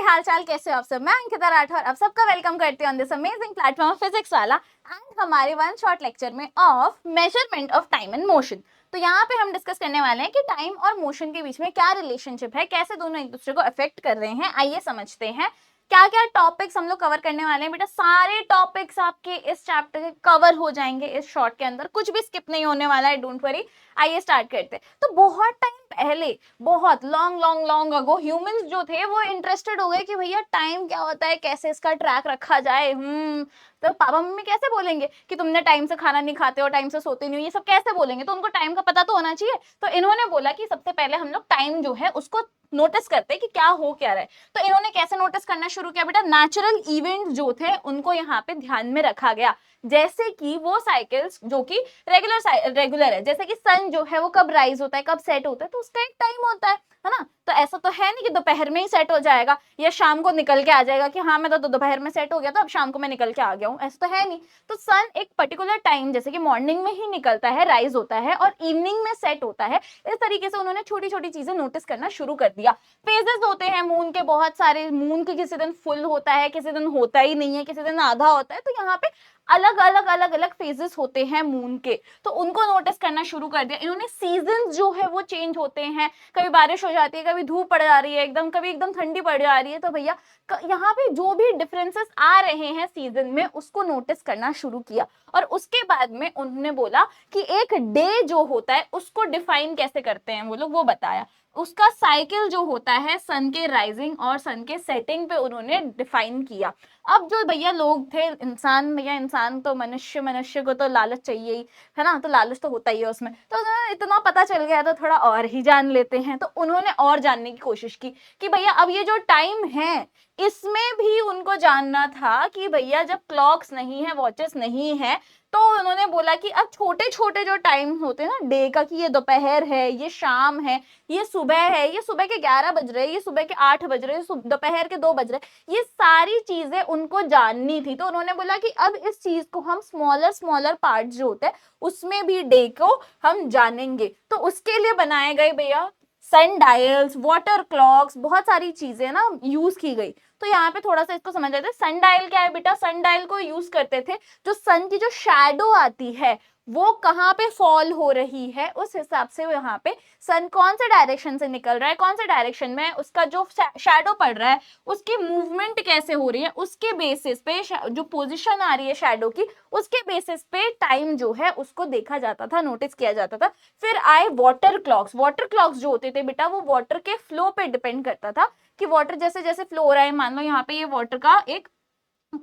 हाल चाल, कैसे हो आप सब। मैं अंकिता राठौर आप सबका वेलकम करती हूँ on this amazing platform physics वाला एंड हमारे वन शॉट लेक्चर में of measurement of time and motion. तो यहाँ पे हम डिस्कस करने वाले हैं कि टाइम और मोशन के बीच में क्या रिलेशनशिप है, कैसे दोनों एक दूसरे को अफेक्ट कर रहे हैं। आइए समझते हैं क्या क्या टॉपिक्स हम लोग कवर करने वाले हैं। बेटा सारे टॉपिक्स आपके इस चैप्टर के कवर हो जाएंगे इस शॉर्ट के अंदर, कुछ भी स्किप नहीं होने वाला है, डोंट वरी। आइए स्टार्ट करते हैं। तो बहुत टाइम पहले, बहुत long long long ago, humans जो थे वो इंटरेस्टेड हो गए कि भैया टाइम क्या होता है, कैसे इसका ट्रैक रखा जाए। तो पापा मम्मी कैसे बोलेंगे कि तुमने टाइम से खाना नहीं खाते हो, टाइम से सोते नहीं हो, ये सब कैसे बोलेंगे। तो उनको टाइम का पता तो होना चाहिए। तो इन्होंने बोला कि सबसे पहले हम लोग टाइम जो है उसको नोटिस करते हैं कि क्या हो क्या रहा है। तो इन्होंने कैसे नोटिस करना शुरू किया बेटा, नेचुरल इवेंट्स जो थे उनको यहाँ पे ध्यान में रखा गया। जैसे कि वो साइकिल्स जो कि रेगुलर है, जैसे कि सन जो है वो कब राइज होता है, कब सेट होता है, तो उसका एक टाइम होता है ना। तो ऐसा तो है नहीं कि दोपहर में ही सेट हो जाएगा या शाम को निकल के आ जाएगा कि हाँ मैं तो दोपहर में सेट हो गया तो अब शाम को मैं निकल के आ गया हूँ, ऐसा तो है नहीं। तो सन एक पर्टिकुलर टाइम, जैसे कि मॉर्निंग में ही निकलता है, राइज होता है और इवनिंग में सेट होता है। इस तरीके से उन्होंने छोटी छोटी चीजें नोटिस करना शुरू कर दिया। फेजेस होते हैं मून के बहुत सारे, मून के किसी दिन फुल होता है, किसी दिन होता ही नहीं है, किसी दिन आधा होता है। तो यहाँ पे अलग अलग अलग अलग फेजेस होते हैं मून के, तो उनको नोटिस करना शुरू कर दिया इन्होंने। सीजन जो है वो चेंज होते हैं, कभी बारिश हो जाती है, कभी धूप पड़ जा रही है एकदम, कभी एकदम ठंडी पड़ जा रही है। तो भैया यहाँ पे जो भी डिफरेंसेस आ रहे हैं सीजन में उसको नोटिस करना शुरू किया। और उसके बाद में उन्होंने बोला कि एक डे जो होता है उसको डिफाइन कैसे करते हैं वो लोग, वो बताया। उसका साइकिल जो होता है सन के राइजिंग और सन के सेटिंग पे उन्होंने डिफाइन किया। अब जो भैया लोग थे, इंसान, भैया इंसान तो मनुष्य को तो लालच चाहिए ही, है ना, तो लालच तो होता ही है उसमें। तो इतना पता चल गया तो थोड़ा और ही जान लेते हैं। तो उन्होंने और जानने की कोशिश की कि भैया अब ये जो टाइम है इसमें भी उनको जानना था कि भैया जब क्लॉक्स नहीं है, वॉचेस नहीं है, तो उन्होंने बोला कि अब छोटे छोटे जो टाइम होते हैं ना डे का, कि ये दोपहर है, ये शाम है, ये सुबह है, ये सुबह के 11 बज रहे हैं, ये सुबह के 8 बज रहे हैं, दोपहर के 2 बज रहे हैं, ये सारी चीजें उनको जाननी थी। तो उन्होंने बोला कि अब इस चीज को हम स्मॉलर स्मॉलर पार्ट जो होते हैं उसमें भी डे को हम जानेंगे। तो उसके लिए बनाए गए भैया सन डायल्स, वाटर क्लॉक्स, बहुत सारी चीजें ना यूज की गई। तो यहाँ पे थोड़ा सा इसको समझ लेते हैं। सन डायल क्या है बेटा, सन डायल को यूज करते थे, जो सन की जो शैडो आती है वो कहाँ पे फॉल हो रही है उस हिसाब से यहाँ पे सन कौन से डायरेक्शन से निकल रहा है, कौन से डायरेक्शन में उसका जो शैडो पड़ रहा है, उसकी मूवमेंट कैसे हो रही है, उसके बेसिस पे जो पोजीशन आ रही है शैडो की, उसके बेसिस पे टाइम जो है उसको देखा जाता था, नोटिस किया जाता था। फिर आए वाटर क्लॉक्स। वाटर क्लॉक्स जो होते थे बेटा वो वाटर के फ्लो पे डिपेंड करता था कि वाटर जैसे जैसे फ्लो हो रहा है, मान लो यहाँ पे ये वाटर का एक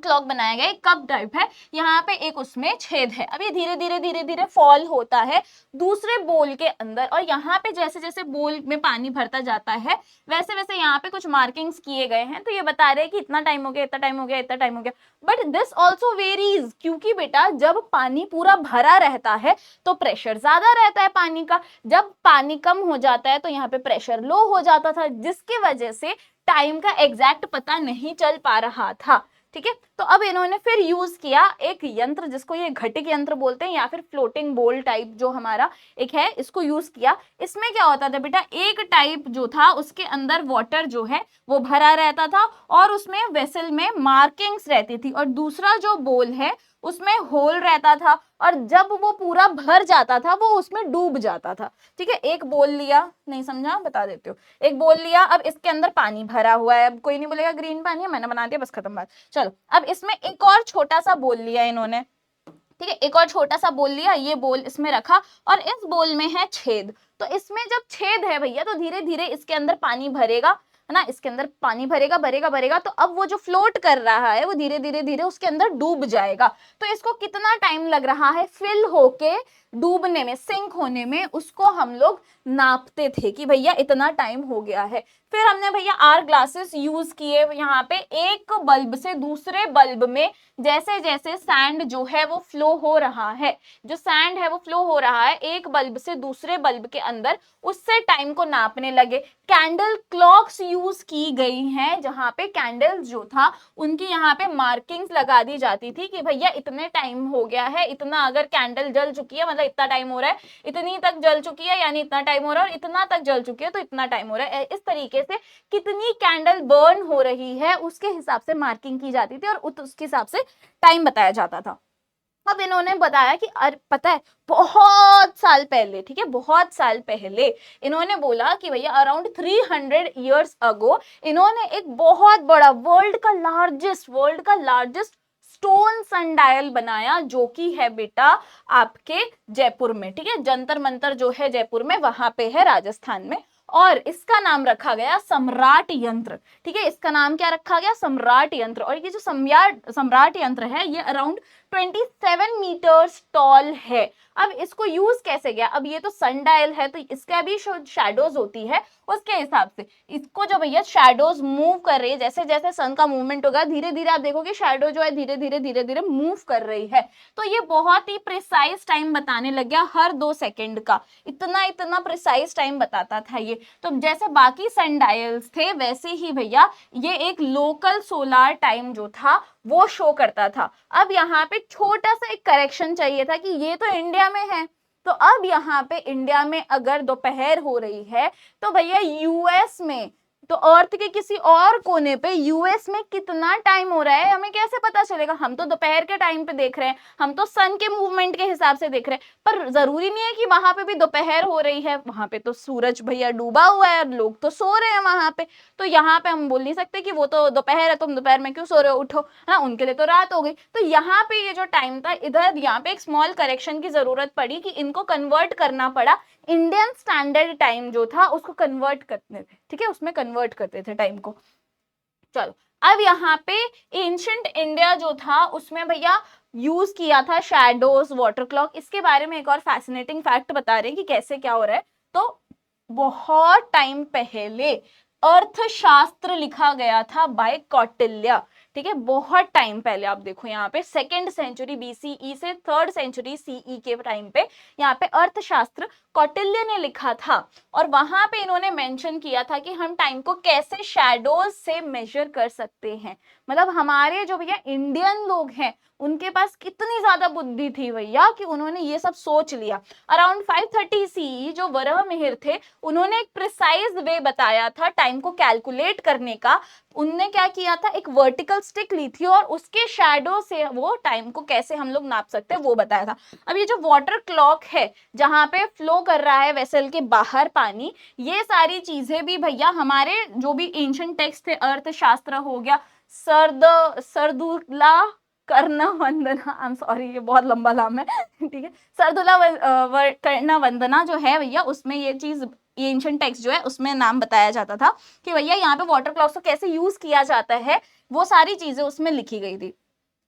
क्लॉक बनाया गया, एक कप टाइप है, यहाँ पे एक उसमें छेद है, अब ये धीरे धीरे धीरे धीरे फॉल होता है दूसरे बोल के अंदर, और यहाँ पे जैसे जैसे बोल में पानी भरता जाता है वैसे वैसे यहाँ पे कुछ मार्किंग्स किए गए हैं। तो ये बता रहे हैं कि इतना टाइम हो गया, इतना टाइम हो गया, इतना टाइम हो गया। बट दिस ऑल्सो वेरीज, क्योंकि बेटा जब पानी पूरा भरा रहता है तो प्रेशर ज्यादा रहता है पानी का, जब पानी कम हो जाता है तो यहाँ पे प्रेशर लो हो जाता था, जिसकी वजह से टाइम का एग्जैक्ट पता नहीं चल पा रहा था। ठीक है, तो अब इन्होंने फिर यूज किया एक यंत्र जिसको ये घटिक यंत्र बोलते हैं या फिर फ्लोटिंग बोल टाइप जो हमारा एक है, इसको यूज किया। इसमें क्या होता था बेटा, एक टाइप जो था उसके अंदर वाटर जो है वो भरा रहता था और उसमें वेसल में मार्किंग्स रहती थी, और दूसरा जो बोल है उसमें होल रहता था, और जब वो पूरा भर जाता था वो उसमें डूब जाता था। ठीक है, एक बोल लिया, नहीं समझा बता देती हूँ। एक बोल लिया, अब इसके अंदर पानी भरा हुआ है, अब कोई नहीं बोलेगा ग्रीन पानी है, मैंने बना दिया, बस खत्म बात। चलो अब इसमें एक और छोटा सा बोल लिया इन्होंने। ठीक है, एक और छोटा सा बोल लिया, ये बोल इसमें रखा और इस बोल में है छेद। तो इसमें जब छेद है भैया तो धीरे धीरे इसके अंदर पानी भरेगा, है ना, इसके अंदर पानी भरेगा भरेगा भरेगा, तो अब वो जो फ्लोट कर रहा है वो धीरे धीरे धीरे उसके अंदर डूब जाएगा। तो इसको कितना टाइम लग रहा है फिल होके डूबने में, सिंक होने में, उसको हम लोग नापते थे कि भैया इतना टाइम हो गया है। फिर हमने भैया आर ग्लासेस यूज किए, यहाँ पे एक बल्ब से दूसरे बल्ब में जैसे जैसे सैंड जो है वो फ्लो हो रहा है, जो सैंड है वो फ्लो हो रहा है एक बल्ब से दूसरे बल्ब के अंदर, उससे टाइम को नापने लगे। कैंडल क्लॉक्स यूज की गई हैं, जहाँ पे कैंडल्स जो था उनकी यहाँ पे मार्किंग्स लगा दी जाती थी कि भैया इतने टाइम हो गया है, इतना अगर कैंडल जल चुकी है मतलब इतना टाइम हो रहा है, इतनी तक जल चुकी है यानी इतना टाइम हो रहा है, और इतना तक जल चुकी है तो इतना टाइम हो रहा है। इस तरीके से कितनी कैंडल बर्न हो रही है उसके हिसाब से मार्किंग की जाती थी और उसके हिसाब से टाइम बताया जाता था। अब इन्होंने बताया कि पता है बहुत साल पहले, ठीक है, बहुत साल पहले इन्होंने बोला कि भैया अराउंड 300 इयर्स अगो इन्होंने एक बहुत बड़ा वर्ल्ड का लार्जेस्ट स्टोन सनडायल बनाया, जो कि है बेटा आपके जयपुर में, ठीक है, जंतर मंतर जो है जयपुर में वहां पे है राजस्थान में, और इसका नाम रखा गया सम्राट यंत्र, ठीक है, इसका नाम क्या रखा गया, सम्राट यंत्र। और ये जो सम्राट यंत्र है ये अराउंड 27 मीटर्स टॉल है। अब इसको यूज कैसे गया, अब ये तो सनडायल है तो इसका भी शैडोज होती है, उसके हिसाब से इसको जो भैया शैडोज मूव कर रही है, जैसे जैसे सन का मूवमेंट होगा धीरे धीरे आप देखोगे शैडो जो है धीरे धीरे मूव कर रही है, तो ये बहुत ही प्रिसाइज टाइम बताने लग गया, हर 2 सेकेंड का इतना प्रिसाइज टाइम बताता था ये। तो जैसे बाकी सनडायल्स थे वैसे ही भैया ये एक लोकल सोलार टाइम जो था वो शो करता था। अब यहाँ पे छोटा सा एक करेक्शन चाहिए था कि ये तो इंडिया में है, तो अब यहाँ पे इंडिया में अगर दोपहर हो रही है तो भैया यूएस में, तो अर्थ के किसी और कोने पे यूएस में कितना टाइम हो रहा है हमें कैसे पता चलेगा, हम तो दोपहर के टाइम पे देख रहे हैं, हम तो सन के मूवमेंट के हिसाब से देख रहे हैं, पर जरूरी नहीं है कि वहां पे भी दोपहर हो रही है, वहां पे तो सूरज भैया डूबा हुआ है और लोग तो सो रहे हैं वहां पे, तो यहाँ पे हम बोल नहीं सकते कि वो तो दोपहर है तुम दोपहर में क्यों सो रहे हो, उठो, है ना, उनके लिए तो रात हो गई। तो यहाँ पे ये जो टाइम था इधर यहाँ पे एक स्मॉल करेक्शन की जरूरत पड़ी कि इनको कन्वर्ट करना पड़ा, इंडियन स्टैंडर्ड टाइम जो था उसको कन्वर्ट करते थे, ठीक है, उसमें कन्वर्ट करते थे टाइम को। चलो अब यहाँ पे एंशिएंट इंडिया जो था उसमें भैया यूज किया था शैडोज, वाटर क्लॉक। इसके बारे में एक और फैसिनेटिंग फैक्ट बता रहे हैं कि कैसे क्या हो रहा है। तो बहुत टाइम पहले अर्थशास्त्र लिखा गया था बाय कौटिल्य, ठीक है, बहुत टाइम पहले। आप देखो यहाँ पे 2nd सेंचुरी बीसीई से 3rd सेंचुरी सीई के टाइम पे यहाँ पे अर्थशास्त्र कौटिल्य ने लिखा था, और वहां पे इन्होंने मेंशन किया था कि हम टाइम को कैसे शैडोज से मेजर कर सकते हैं। मतलब हमारे जो भैया इंडियन लोग हैं उनके पास कितनी ज्यादा बुद्धि थी भैया कि उन्होंने ये सब सोच लिया। अराउंड 530 सीई जो वराहमिहिर थे उन्होंने एक प्रिसाइज वे बताया था टाइम को कैलकुलेट करने का। उनने क्या किया था, एक वर्टिकल स्टिक ली थी और उसके शैडो से वो टाइम को कैसे हम लोग नाप सकते हैं वो बताया था। अब ये जो वाटर क्लॉक है जहां पे फ्लो कर रहा है वेसल के बाहर पानी, ये सारी चीजें भी भैया हमारे जो भी एंशिएंट टेक्स्ट थे, अर्थशास्त्र हो गया, सरदुला कर्ण वंदना, आई एम सॉरी ये बहुत लंबा नाम है, ठीक है, सरदुला कर्ण वंदना जो है भैया उसमें ये चीज एंशिएंट टेक्स्ट जो है उसमें नाम बताया जाता था कि भैया यहाँ पे वाटर क्लॉक्स को कैसे यूज किया जाता है, वो सारी चीजें उसमें लिखी गई थी।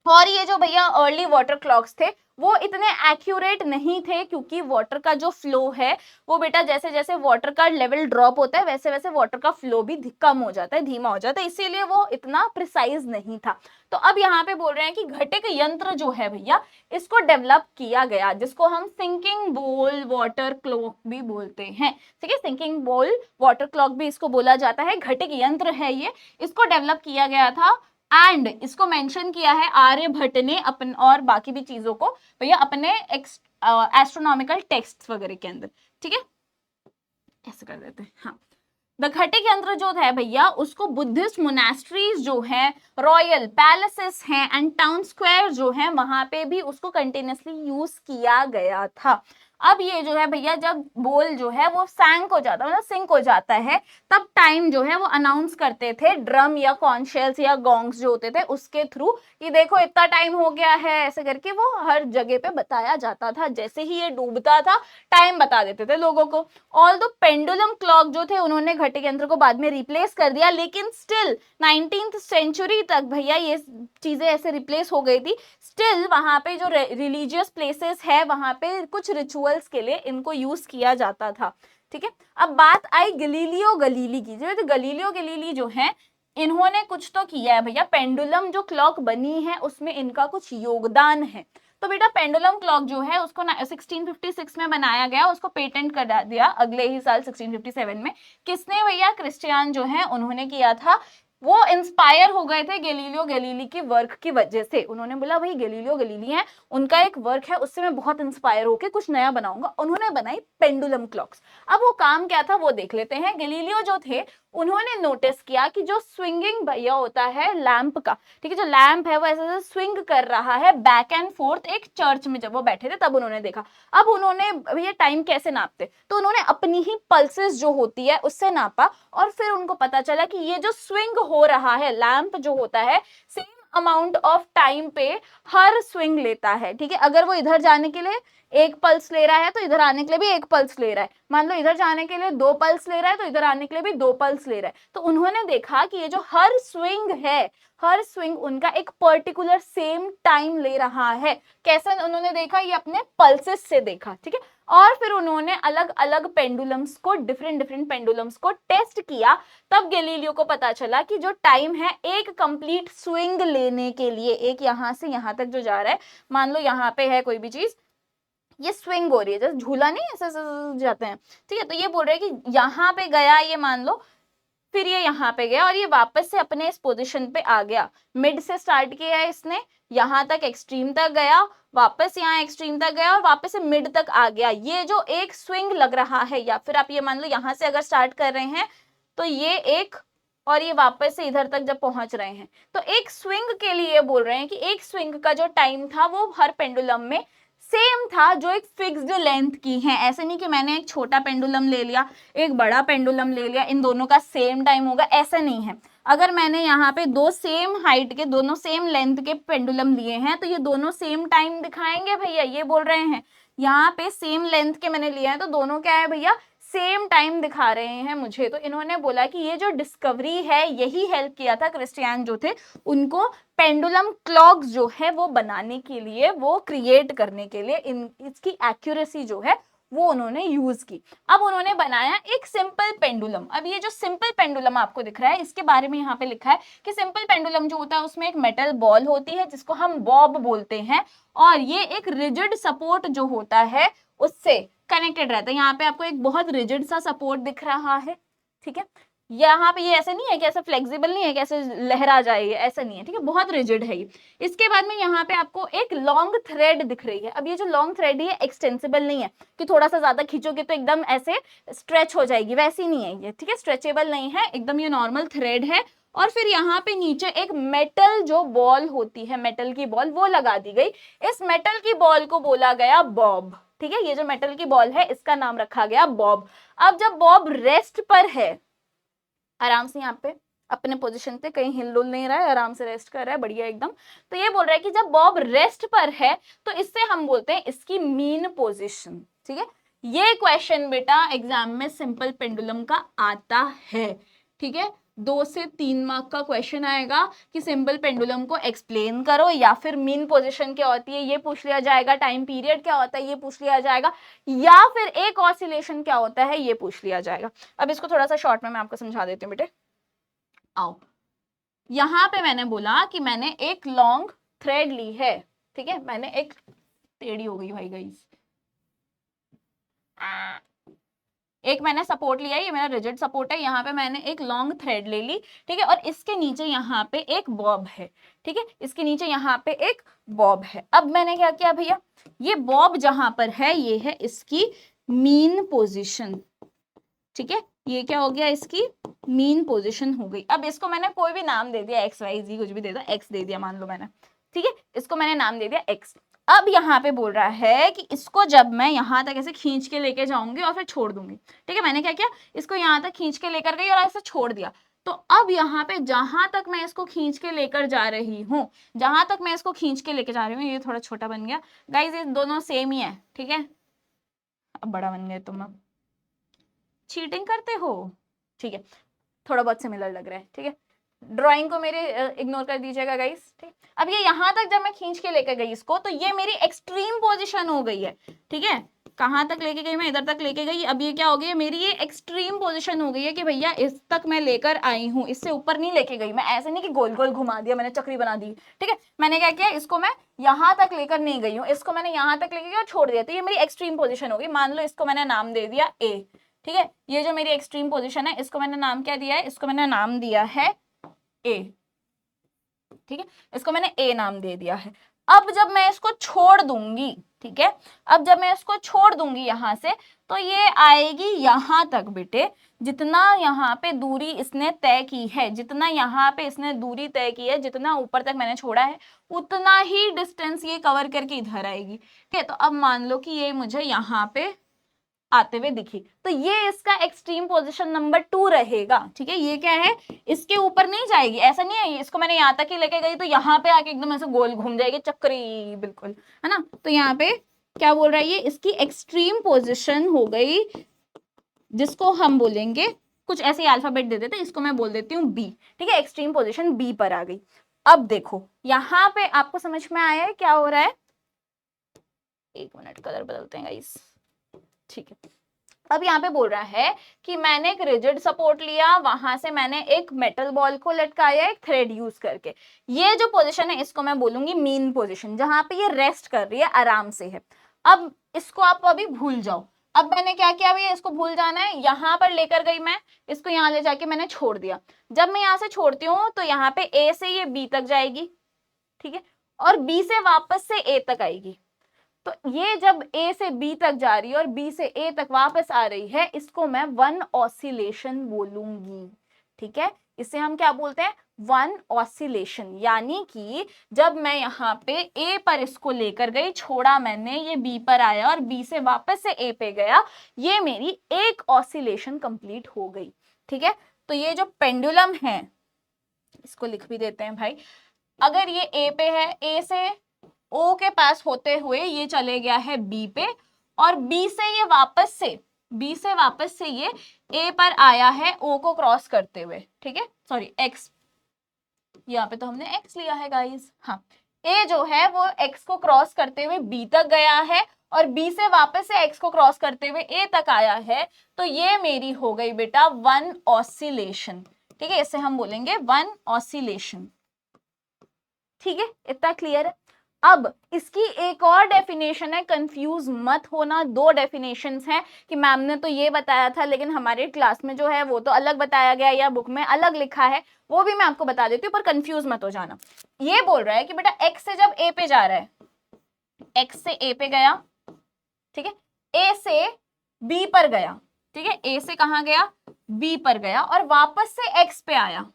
और ये जो भैया अर्ली वाटर क्लॉक्स थे वो इतने एक्यूरेट नहीं थे क्योंकि वाटर का जो फ्लो है वो बेटा जैसे जैसे वाटर का लेवल ड्रॉप होता है वैसे वैसे वाटर का फ्लो भी कम हो जाता है, धीमा हो जाता है, इसीलिए वो इतना प्रिसाइज नहीं था। तो अब यहाँ पे बोल रहे हैं कि घटिक यंत्र जो है भैया इसको डेवलप किया गया, जिसको हम सिंकिंग बोल वाटर क्लॉक भी बोलते हैं, ठीक है, सिंकिंग बोल वाटर क्लॉक भी इसको बोला जाता है, घटिक यंत्र है ये, इसको डेवलप किया गया था। एंड इसको मेंशन किया है आर्यभट्ट ने अपन और बाकी भी चीजों को भैया अपने एस्ट्रोनॉमिकल टेक्स्ट वगैरह के अंदर, ठीक है, ऐसे कर देते हैं। हाँ, द घटिक यंत्र जो है भैया उसको बुद्धिस्ट मोनास्ट्रीज जो है, रॉयल पैलेसेस हैं एंड टाउन स्क्वायर जो है वहां पे भी उसको कंटिन्यूसली यूज किया गया था। अब ये जो है भैया जब बोल जो है वो सैंक हो जाता है, मतलब सिंक हो जाता है, तब टाइम जो है वो अनाउंस करते थे ड्रम या कॉन्शेल्स या गॉन्ग्स जो होते थे उसके थ्रू कि देखो इतना टाइम हो गया है, ऐसे करके वो हर जगह पे बताया जाता था। जैसे ही ये डूबता था टाइम बता देते थे लोगों को। ऑल दो पेंडुलम क्लॉक जो थे उन्होंने घटिक यंत्र को बाद में रिप्लेस कर दिया, लेकिन स्टिल 19th सेंचुरी तक भैया ये चीजें ऐसे रिप्लेस हो गई थी। स्टिल वहां पे जो रिलीजियस प्लेसेस है वहां पे कुछ रिचुअल्स के लिए इनको यूज किया जाता था, ठीक है। अब बात आई गलीलियो गलीली की। जो गलीलियो गलीली जो है इन्होंने कुछ तो किया है भैया, पेंडुलम जो क्लॉक बनी है उसमें इनका कुछ योगदान है। तो बेटा पेंडुलम क्लॉक जो है उसको 1656 में बनाया गया, उसको पेटेंट करा दिया अगले ही साल 1657 में। किसने भैया? क्रिस्टियन जो है उन्होंने किया था। वो इंस्पायर हो गए थे गैलीलियो गैलीली की वर्क की वजह से। उन्होंने बोला भाई गैलीलियो गैलीली है, उनका एक वर्क है, उससे मैं बहुत इंस्पायर होके कुछ नया बनाऊंगा। उन्होंने बनाई पेंडुलम क्लॉक्स। अब वो काम क्या था वो देख लेते हैं। गैलीलियो जो थे उन्होंने नोटिस किया कि जो स्विंगिंग भैया होता है लैंप का, ठीक है, जो लैंप है वो ऐसे ऐसे स्विंग कर रहा है बैक एंड फोर्थ एक चर्च में। जब वो बैठे थे तब उन्होंने देखा। अब उन्होंने भैया टाइम कैसे नापते, तो उन्होंने अपनी ही पल्सेस जो होती है उससे नापा, और फिर उनको पता चला कि ये जो स्विंग हो रहा है लैंप जो होता है सेम अमाउंट ऑफ टाइम पे हर स्विंग लेता है, ठीक है। अगर वो इधर जाने के लिए 1 पल्स ले रहा है तो इधर आने के लिए भी 1 पल्स ले रहा है। मान लो इधर जाने के लिए 2 पल्स ले रहा है तो इधर आने के लिए भी 2 पल्स ले रहा है। तो उन्होंने देखा कि ये जो हर स्विंग है, हर स्विंग उनका एक पर्टिकुलर सेम टाइम ले रहा है। कैसे उन्होंने देखा? ये अपने पल्सेस से देखा, ठीक है। और फिर उन्होंने अलग अलग पेंडुलम्स को, डिफरेंट पेंडुलम्स को टेस्ट किया। तब गैलीलियो को पता चला कि जो टाइम है एक कंप्लीट स्विंग लेने के लिए, एक यहां से यहां तक जो जा रहा है, मान लो यहाँ पे है कोई भी चीज, ये स्विंग हो रही है, जैसे झूला नहीं ऐसे जाते हैं, ठीक है। तो ये बोल रहे हैं कि यहाँ पे गया ये, मान लो, फिर ये यहाँ पे गया और ये वापस से अपने इस पोजीशन पे आ गया। मिड से स्टार्ट किया है इसने, यहाँ तक एक्सट्रीम तक गया, वापस यहाँ एक्सट्रीम तक गया और वापस से मिड तक आ गया। ये जो एक स्विंग लग रहा है, या फिर आप ये मान लो यहाँ से अगर स्टार्ट कर रहे हैं तो ये एक, और ये वापस से इधर तक जब पहुंच रहे हैं तो एक स्विंग के लिए बोल रहे हैं कि एक स्विंग का जो टाइम था वो हर पेंडुलम में सेम था, जो एक फिक्स्ड लेंथ की है। ऐसे नहीं कि मैंने एक छोटा पेंडुलम ले लिया, एक बड़ा पेंडुलम ले लिया, इन दोनों का सेम टाइम होगा, ऐसा नहीं है। अगर मैंने यहाँ पे 2 सेम हाइट के, दोनों सेम लेंथ के पेंडुलम लिए हैं तो ये दोनों सेम टाइम दिखाएंगे भैया, ये बोल रहे हैं। यहाँ पे सेम लेंथ के मैंने लिए हैं तो दोनों क्या है भैया, सेम टाइम दिखा रहे हैं मुझे। तो इन्होंने बोला कि ये जो डिस्कवरी है यही हेल्प किया था क्रिस्टियन जो थे उनको पेंडुलम क्लॉक्स जो है वो बनाने के लिए, वो क्रिएट करने के लिए, इसकी एक्यूरेसी जो है वो उन्होंने यूज की। अब उन्होंने बनाया एक सिंपल पेंडुलम। अब ये जो सिंपल पेंडुलम आपको दिख रहा है इसके बारे में यहाँ पे लिखा है कि सिंपल पेंडुलम जो होता है उसमें एक मेटल बॉल होती है जिसको हम बॉब बोलते हैं, और ये एक रिजिड सपोर्ट जो होता है उससे कनेक्टेड रहता है। यहाँ पे आपको एक बहुत रिजिड सा सपोर्ट दिख रहा है, ठीक है। यहाँ पे ये ऐसे नहीं है कि ऐसा फ्लेक्सिबल नहीं है कि ऐसे लहरा जाए, ऐसा नहीं है, ठीक है, बहुत रिजिड है ये। इसके बाद में यहाँ पे आपको एक लॉन्ग थ्रेड दिख रही है। अब ये जो लॉन्ग थ्रेड है एक्सटेंसिबल नहीं है कि थोड़ा सा ज्यादा खींचोगे तो एकदम ऐसे स्ट्रेच हो जाएगी, वैसी नहीं है ये, ठीक है, स्ट्रेचेबल नहीं है एकदम, ये नॉर्मल थ्रेड है। और फिर यहाँ पे नीचे एक मेटल जो बॉल होती है, मेटल की बॉल, वो लगा दी गई। इस मेटल की बॉल को बोला गया बॉब, ठीक है। ये जो मेटल की बॉल है इसका नाम रखा गया बॉब। अब जब बॉब रेस्ट पर है, आराम से यहाँ पे अपने पोजीशन पे, कहीं हिल डुल नहीं रहा है, आराम से रेस्ट कर रहा है, बढ़िया एकदम। तो ये बोल रहा है कि जब बॉब रेस्ट पर है तो इससे हम बोलते हैं इसकी मीन पोजीशन, ठीक है। ये क्वेश्चन बेटा एग्जाम में सिंपल पेंडुलम का आता है, ठीक है। 2 से 3 मार्क का क्वेश्चन आएगा कि सिंपल पेंडुलम को एक्सप्लेन करो, या फिर मीन पोजीशन क्या होती है ये पूछ लिया जाएगा, टाइम पीरियड क्या होता है ये पूछ लिया जाएगा, या फिर एक ऑसिलेशन क्या होता है ये पूछ लिया जाएगा। अब इसको थोड़ा सा शॉर्ट में मैं आपको समझा देती हूँ बेटे। आओ, यहाँ पे मैंने बोला कि मैंने एक लॉन्ग थ्रेड ली है, ठीक है, मैंने एक, टेढ़ी हो गई भाई गाइस, एक मैंने सपोर्ट लिया, ये मेरा रिजिड सपोर्ट है, यहाँ पे मैंने एक लॉन्ग थ्रेड ले ली, ठीक है, और इसके नीचे यहाँ पे एक बॉब है, ठीक है, इसके नीचे यहाँ पे एक बॉब है। अब मैंने क्या किया भैया, ये बॉब जहां पर है ये है इसकी मीन पोजीशन, ठीक है, ये क्या हो गया, इसकी मीन पोजीशन हो गई। अब इसको मैंने कोई भी नाम दे दिया, एक्स वाई जी कुछ भी दे दिया, एक्स दे दिया मान लो मैंने, ठीक है, इसको मैंने नाम दे दिया एक्स। अब यहाँ पे बोल रहा है कि इसको जब मैं यहाँ तक ऐसे खींच के लेके जाऊंगी और फिर छोड़ दूंगी, ठीक है, मैंने क्या किया, इसको यहाँ तक खींच के लेकर गई और ऐसे छोड़ दिया। तो अब यहाँ पे जहां तक मैं इसको खींच के लेकर जा रही हूँ, जहां तक मैं इसको खींच के लेकर जा रही हूँ, ये थोड़ा छोटा बन गया गाइज, ये दोनों सेम ही है, ठीक है, अब बड़ा बन गया, तुम अब चीटिंग करते हो, ठीक है, थोड़ा बहुत सिमिलर लग रहा है, ठीक है, ड्राइंग को मेरे इग्नोर कर दीजिएगा गाइस, ठीक। अब ये यहाँ तक जब मैं खींच के लेकर गई इसको तो ये मेरी एक्सट्रीम पोजीशन हो गई है, ठीक है, कहाँ तक लेके गई मैं, इधर तक लेके गई। अब ये क्या हो गई, मेरी ये एक्सट्रीम पोजीशन हो गई है कि भैया इस तक मैं लेकर आई हूँ, इससे ऊपर नहीं लेके गई मैं। ऐसे नहीं कि गोल गोल घुमा दिया मैंने, चक्री बना दी, ठीक है। मैंने क्या किया, इसको मैं यहाँ तक लेकर नहीं गई हूँ, इसको मैंने यहाँ तक लेके गई और छोड़ दिया, तो ये मेरी एक्सट्रीम पोजिशन हो गई। मान लो इसको मैंने नाम दे दिया ए, ठीक है। ये जो मेरी एक्सट्रीम पोजिशन है, इसको मैंने नाम क्या दिया है, इसको मैंने नाम दिया है ए, ठीक है। इसको मैंने ए नाम दे दिया है। अब जब मैं इसको छोड़ दूंगी, ठीक है, अब जब मैं इसको छोड़ दूंगी यहां से, तो ये आएगी यहां तक बेटे। जितना यहाँ पे दूरी इसने तय की है, जितना यहाँ पे इसने दूरी तय की है, जितना ऊपर तक मैंने छोड़ा है, उतना ही डिस्टेंस ये कवर करके इधर आएगी, ठीक है। तो अब मान लो कि ये मुझे यहाँ पे आते हुए दिखी, तो ये इसका एक्सट्रीम पोजीशन नंबर 2 रहेगा, ठीक है। ये क्या है, इसके ऊपर नहीं जाएगी, ऐसा नहीं है इसको मैंने यहाँ तक ही लेके गई तो यहाँ पे आके एकदम ऐसे गोल घूम जाएगी, चक्री, बिल्कुल, है ना। तो यहाँ पे क्या बोल रहा है, ये इसकी एक्सट्रीम पोजीशन हो गई, जिसको हम बोलेंगे, कुछ ऐसे अल्फाबेट दे देते, इसको मैं बोल देती हूँ बी, ठीक है। एक्सट्रीम पोजीशन बी पर आ गई। अब देखो यहाँ पे आपको समझ में आया है क्या हो रहा है, एक मिनट कलर बदलते हैं गाइस, ठीक है। अब यहाँ पे बोल रहा है कि मैंने एक रिजिड सपोर्ट लिया, वहां से मैंने एक मेटल बॉल को लटकाया एक थ्रेड यूज करके। ये जो पोजीशन है इसको मैं बोलूंगी मीन पोजीशन, जहां पे ये रेस्ट कर रही है, आराम से है। अब इसको आप अभी भूल जाओ। अब मैंने क्या किया भैया, इसको भूल जाना है, यहाँ पर लेकर गई मैं, इसको यहाँ ले जाके मैंने छोड़ दिया। जब मैं यहाँ से छोड़ती हूँ तो यहाँ पे ए से ये बी तक जाएगी, ठीक है, और बी से वापस से ए तक आएगी। तो ये जब ए से बी तक जा रही है और बी से ए तक वापस आ रही है, इसको मैं वन ऑसिलेशन बोलूंगी, ठीक है। इसे हम क्या बोलते हैं, वन ऑसिलेशन। यानी कि जब मैं यहाँ पे ए पर इसको लेकर गई, छोड़ा मैंने, ये बी पर आया और बी से वापस से ए पे गया, ये मेरी एक ऑसिलेशन कंप्लीट हो गई, ठीक है। तो ये जो पेंडुलम है, इसको लिख भी देते हैं भाई। अगर ये ए पे है, ए से ओ के पास होते हुए ये चले गया है बी पे, और बी से ये वापस से ये ए पर आया है ओ को क्रॉस करते हुए, ठीक है, सॉरी एक्स, यहाँ पे तो हमने एक्स लिया है गाइस, हाँ। ए जो है वो एक्स को क्रॉस करते हुए बी तक गया है और बी से वापस से एक्स को क्रॉस करते हुए ए तक आया है, तो ये मेरी हो गई बेटा वन ऑसिलेशन, ठीक है। इसे हम बोलेंगे वन ऑसिलेशन, ठीक है। इतना क्लियर है। अब इसकी एक और डेफिनेशन है, कंफ्यूज मत होना, दो डेफिनेशंस हैं कि मैम ने तो ये बताया था लेकिन हमारे क्लास में जो है वो तो अलग बताया गया या बुक में अलग लिखा है, वो भी मैं आपको बता देती हूँ, पर कंफ्यूज मत हो जाना। ये बोल रहा है कि बेटा एक्स से जब ए पे जा रहा है, एक्स से ए पे गया, ठीक है, ए से बी पर गया, ठीक है, ए से कहाँ गया, बी पर गया, और वापस से एक्स पे आया,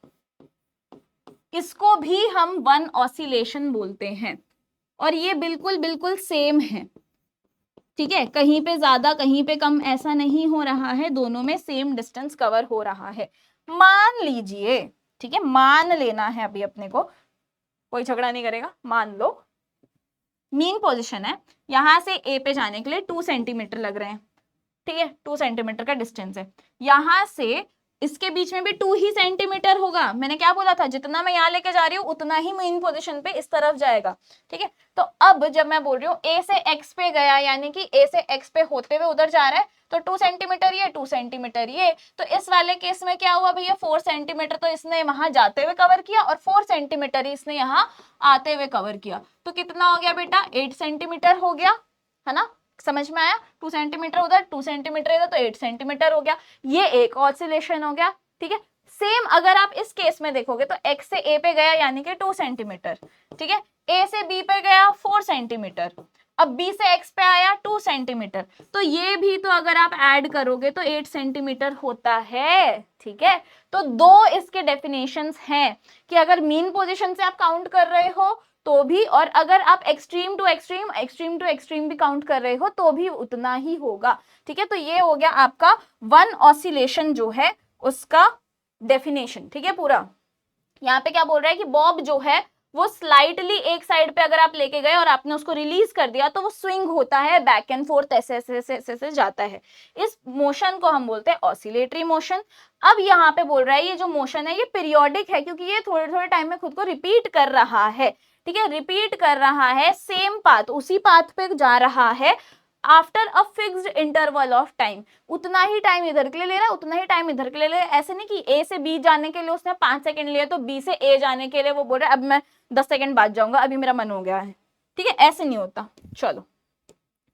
इसको भी हम वन ऑसिलेशन बोलते हैं। और ये बिल्कुल बिल्कुल सेम है, ठीक है, कहीं पे ज्यादा कहीं पे कम ऐसा नहीं हो रहा है, दोनों में सेम डिस्टेंस कवर हो रहा है। मान लीजिए, ठीक है, मान लेना है अभी अपने को, कोई झगड़ा नहीं करेगा, मान लो मीन पोजीशन है, यहां से ए पे जाने के लिए 2 सेंटीमीटर लग रहे हैं, ठीक है, 2 सेंटीमीटर का डिस्टेंस है, यहां से इसके बीच में भी 2 ही सेंटीमीटर होगा। मैंने क्या बोला था, जितना मैं यहाँ लेके जा रही हूँ उतना ही मेन पोजीशन पे इस तरफ जाएगा, ठीक है। तो अब जब मैं बोल रही हूँ ए से एक्स पे गया, यानी कि ए से एक्स पे होते हुए उधर जा रहा है, तो 2 सेंटीमीटर ये, 2 सेंटीमीटर ये, तो इस वाले केस में क्या हुआ भैया, 4 सेंटीमीटर तो इसने वहां जाते हुए कवर किया और 4 सेंटीमीटर इसने यहाँ आते हुए कवर किया, तो कितना हो गया बेटा, 8 सेंटीमीटर हो गया, है ना। समझ में आया, 2 सेंटीमीटर उधर, 2 सेंटीमीटर इधर, तो 8 सेंटीमीटर हो गया, ये एक ऑसिलेशन हो गया, ठीक है। सेम अगर आप इस केस में देखोगे तो x से a पे गया यानी कि 2 सेंटीमीटर, ठीक है, a से b पे गया 4 सेंटीमीटर, अब b से x पे आया 2 सेंटीमीटर, तो ये भी तो अगर आप ऐड करोगे तो 8 सेंटीमीटर होता है, ठीक है। तो दो इसके डेफिनेशंस हैं कि अगर मीन पोजीशन से आप काउंट कर रहे हो तो भी, और अगर आप एक्सट्रीम टू एक्सट्रीम भी काउंट कर रहे हो तो भी उतना ही होगा, ठीक है। तो ये हो गया आपका वन ऑसिलेशन जो है उसका डेफिनेशन, ठीक है पूरा। यहाँ पे क्या बोल रहा है कि बॉब जो है वो स्लाइटली एक साइड पे अगर आप लेके गए और आपने उसको रिलीज कर दिया तो वो स्विंग होता है, बैक एंड फोर्थ ऐसे ऐसे जाता है, इस मोशन को हम बोलते हैं ऑसिलेटरी मोशन। अब यहाँ पे बोल रहा है ये जो मोशन है ये पीरियोडिक है, क्योंकि ये थोड़े थोड़े टाइम में खुद को रिपीट कर रहा है, ठीक है, रिपीट कर रहा है, सेम पाथ, उसी पाथ पे जा रहा है। After a fixed interval of time, उतना ही टाइम इधर के लिए ले रहा है, उतना ही टाइम इधर के लिए ले रहा है। ऐसे नहीं कि ए से बी जाने के लिए उसने 5 सेकंड लिए तो बी से ए जाने के लिए वो बोल रहा है अब मैं 10 सेकंड बाद जाऊंगा, अभी मेरा मन हो गया है, ठीक है, ऐसे नहीं होता। चलो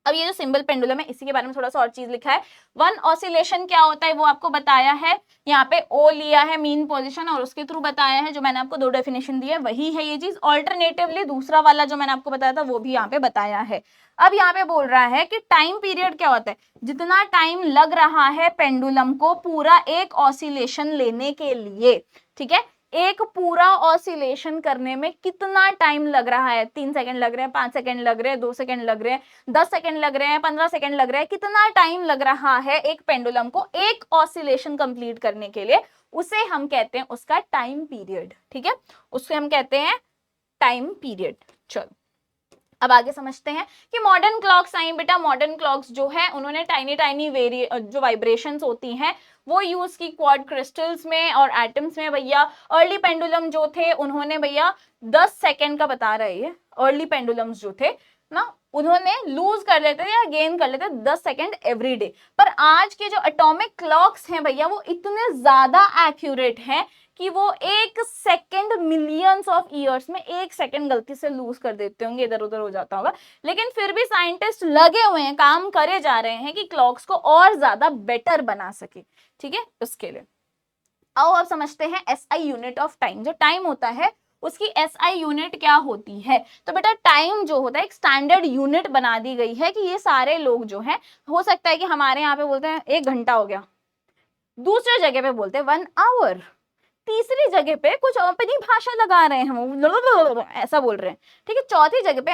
अब ये जो सिंबल पेंडुलम है इसी के बारे में थोड़ा सा और चीज लिखा है। वन ऑसिलेशन क्या होता है वो आपको बताया है, यहाँ पे ओ लिया है मीन पोजीशन और उसके थ्रू बताया है, जो मैंने आपको 2 डेफिनेशन दी है वही है ये चीज। ऑल्टरनेटिवली दूसरा वाला जो मैंने आपको बताया था वो भी यहाँ पे बताया है। अब यहाँ पे बोल रहा है कि टाइम पीरियड क्या होता है, जितना टाइम लग रहा है पेंडुलम को पूरा एक ऑसिलेशन लेने के लिए, ठीक है, एक पूरा ऑसिलेशन करने में कितना टाइम लग रहा है, 3 सेकंड लग रहे हैं, 5 सेकंड लग रहे हैं, 2 सेकंड लग रहे हैं, 10 सेकंड लग रहे हैं, 15 सेकंड लग रहे हैं, कितना टाइम लग रहा है एक पेंडुलम को एक ऑसिलेशन कंप्लीट करने के लिए, उसे हम कहते हैं उसका टाइम पीरियड, ठीक है, उसे हम कहते हैं टाइम पीरियड। चलो अब आगे समझते हैं कि मॉडर्न क्लॉक्स आई बेटा। मॉडर्न क्लॉक्स जो है उन्होंने टाइनी टाइनी जो वाइब्रेशंस होती हैं वो यूज की क्वार्ट क्रिस्टल्स में और एटम्स में भैया। अर्ली पेंडुलम जो थे उन्होंने भैया 10 सेकंड का बता रहे हैं, अर्ली पेंडुलम्स जो थे ना उन्होंने लूज कर लेते थे या गेन कर लेते 10 सेकंड एवरी डे। पर आज के जो एटॉमिक क्लॉक्स हैं भैया वो इतने ज्यादा एक्यूरेट हैं कि वो 1 सेकंड मिलियंस ऑफ ईयर्स में 1 सेकंड गलती से लूज कर देते होंगे, इधर उधर हो जाता होगा, लेकिन फिर भी साइंटिस्ट लगे हुए हैं, काम करे जा रहे हैं कि क्लॉक्स को और ज्यादा बेटर बना सके, ठीक है, उसके लिए। आओ अब समझते हैं एसआई यूनिट ऑफ टाइम। जो टाइम होता है उसकी एसआई यूनिट क्या होती है। तो बेटा टाइम जो होता है एक स्टैंडर्ड यूनिट बना दी गई है कि ये सारे लोग जो हैं, हो सकता है कि हमारे यहाँ पे बोलते हैं 1 घंटा हो गया, दूसरे जगह पे बोलते हैं 1 आवर, तीसरी जगह पे कुछ अपनी भाषा लगा रहे हैं, ऐसा बोल रहे हैं, ठीक है, चौथी जगह पे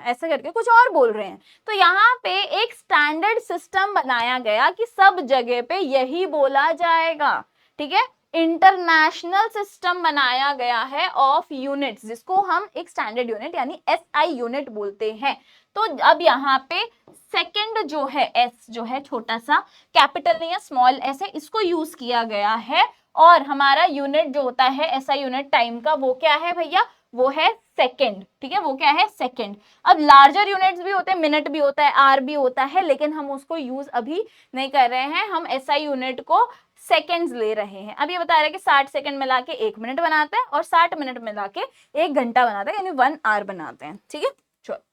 ऐसा करके कुछ और बोल रहे हैं। तो यहाँ पे एक स्टैंडर्ड सिस्टम बनाया गया कि सब जगह पे यही बोला जाएगा, ठीक है, इंटरनेशनल सिस्टम बनाया गया है ऑफ यूनिट्स, जिसको हम एक स्टैंडर्ड यूनिट यानी एसआई यूनिट बोलते हैं। तो अब यहाँ पे सेकंड जो है एस जो है छोटा सा, कैपिटल नहीं है स्मॉल एस है, इसको यूज किया गया है। और हमारा यूनिट जो होता है एसआई यूनिट टाइम का वो क्या है भैया, वो है सेकंड, ठीक है, वो क्या है सेकंड। अब लार्जर यूनिट्स भी होते हैं, मिनट भी होता है, आर भी होता है, लेकिन हम उसको यूज अभी नहीं कर रहे हैं, हम एसआई यूनिट को सेकेंड्स ले रहे हैं। अब ये बता रहे हैं कि 60 सेकंड मिला के 1 मिनट बनाते हैं और 60 मिनट मिला के 1 घंटा बनाते हैं, यानी 1 आवर बनाते हैं, ठीक है। चलो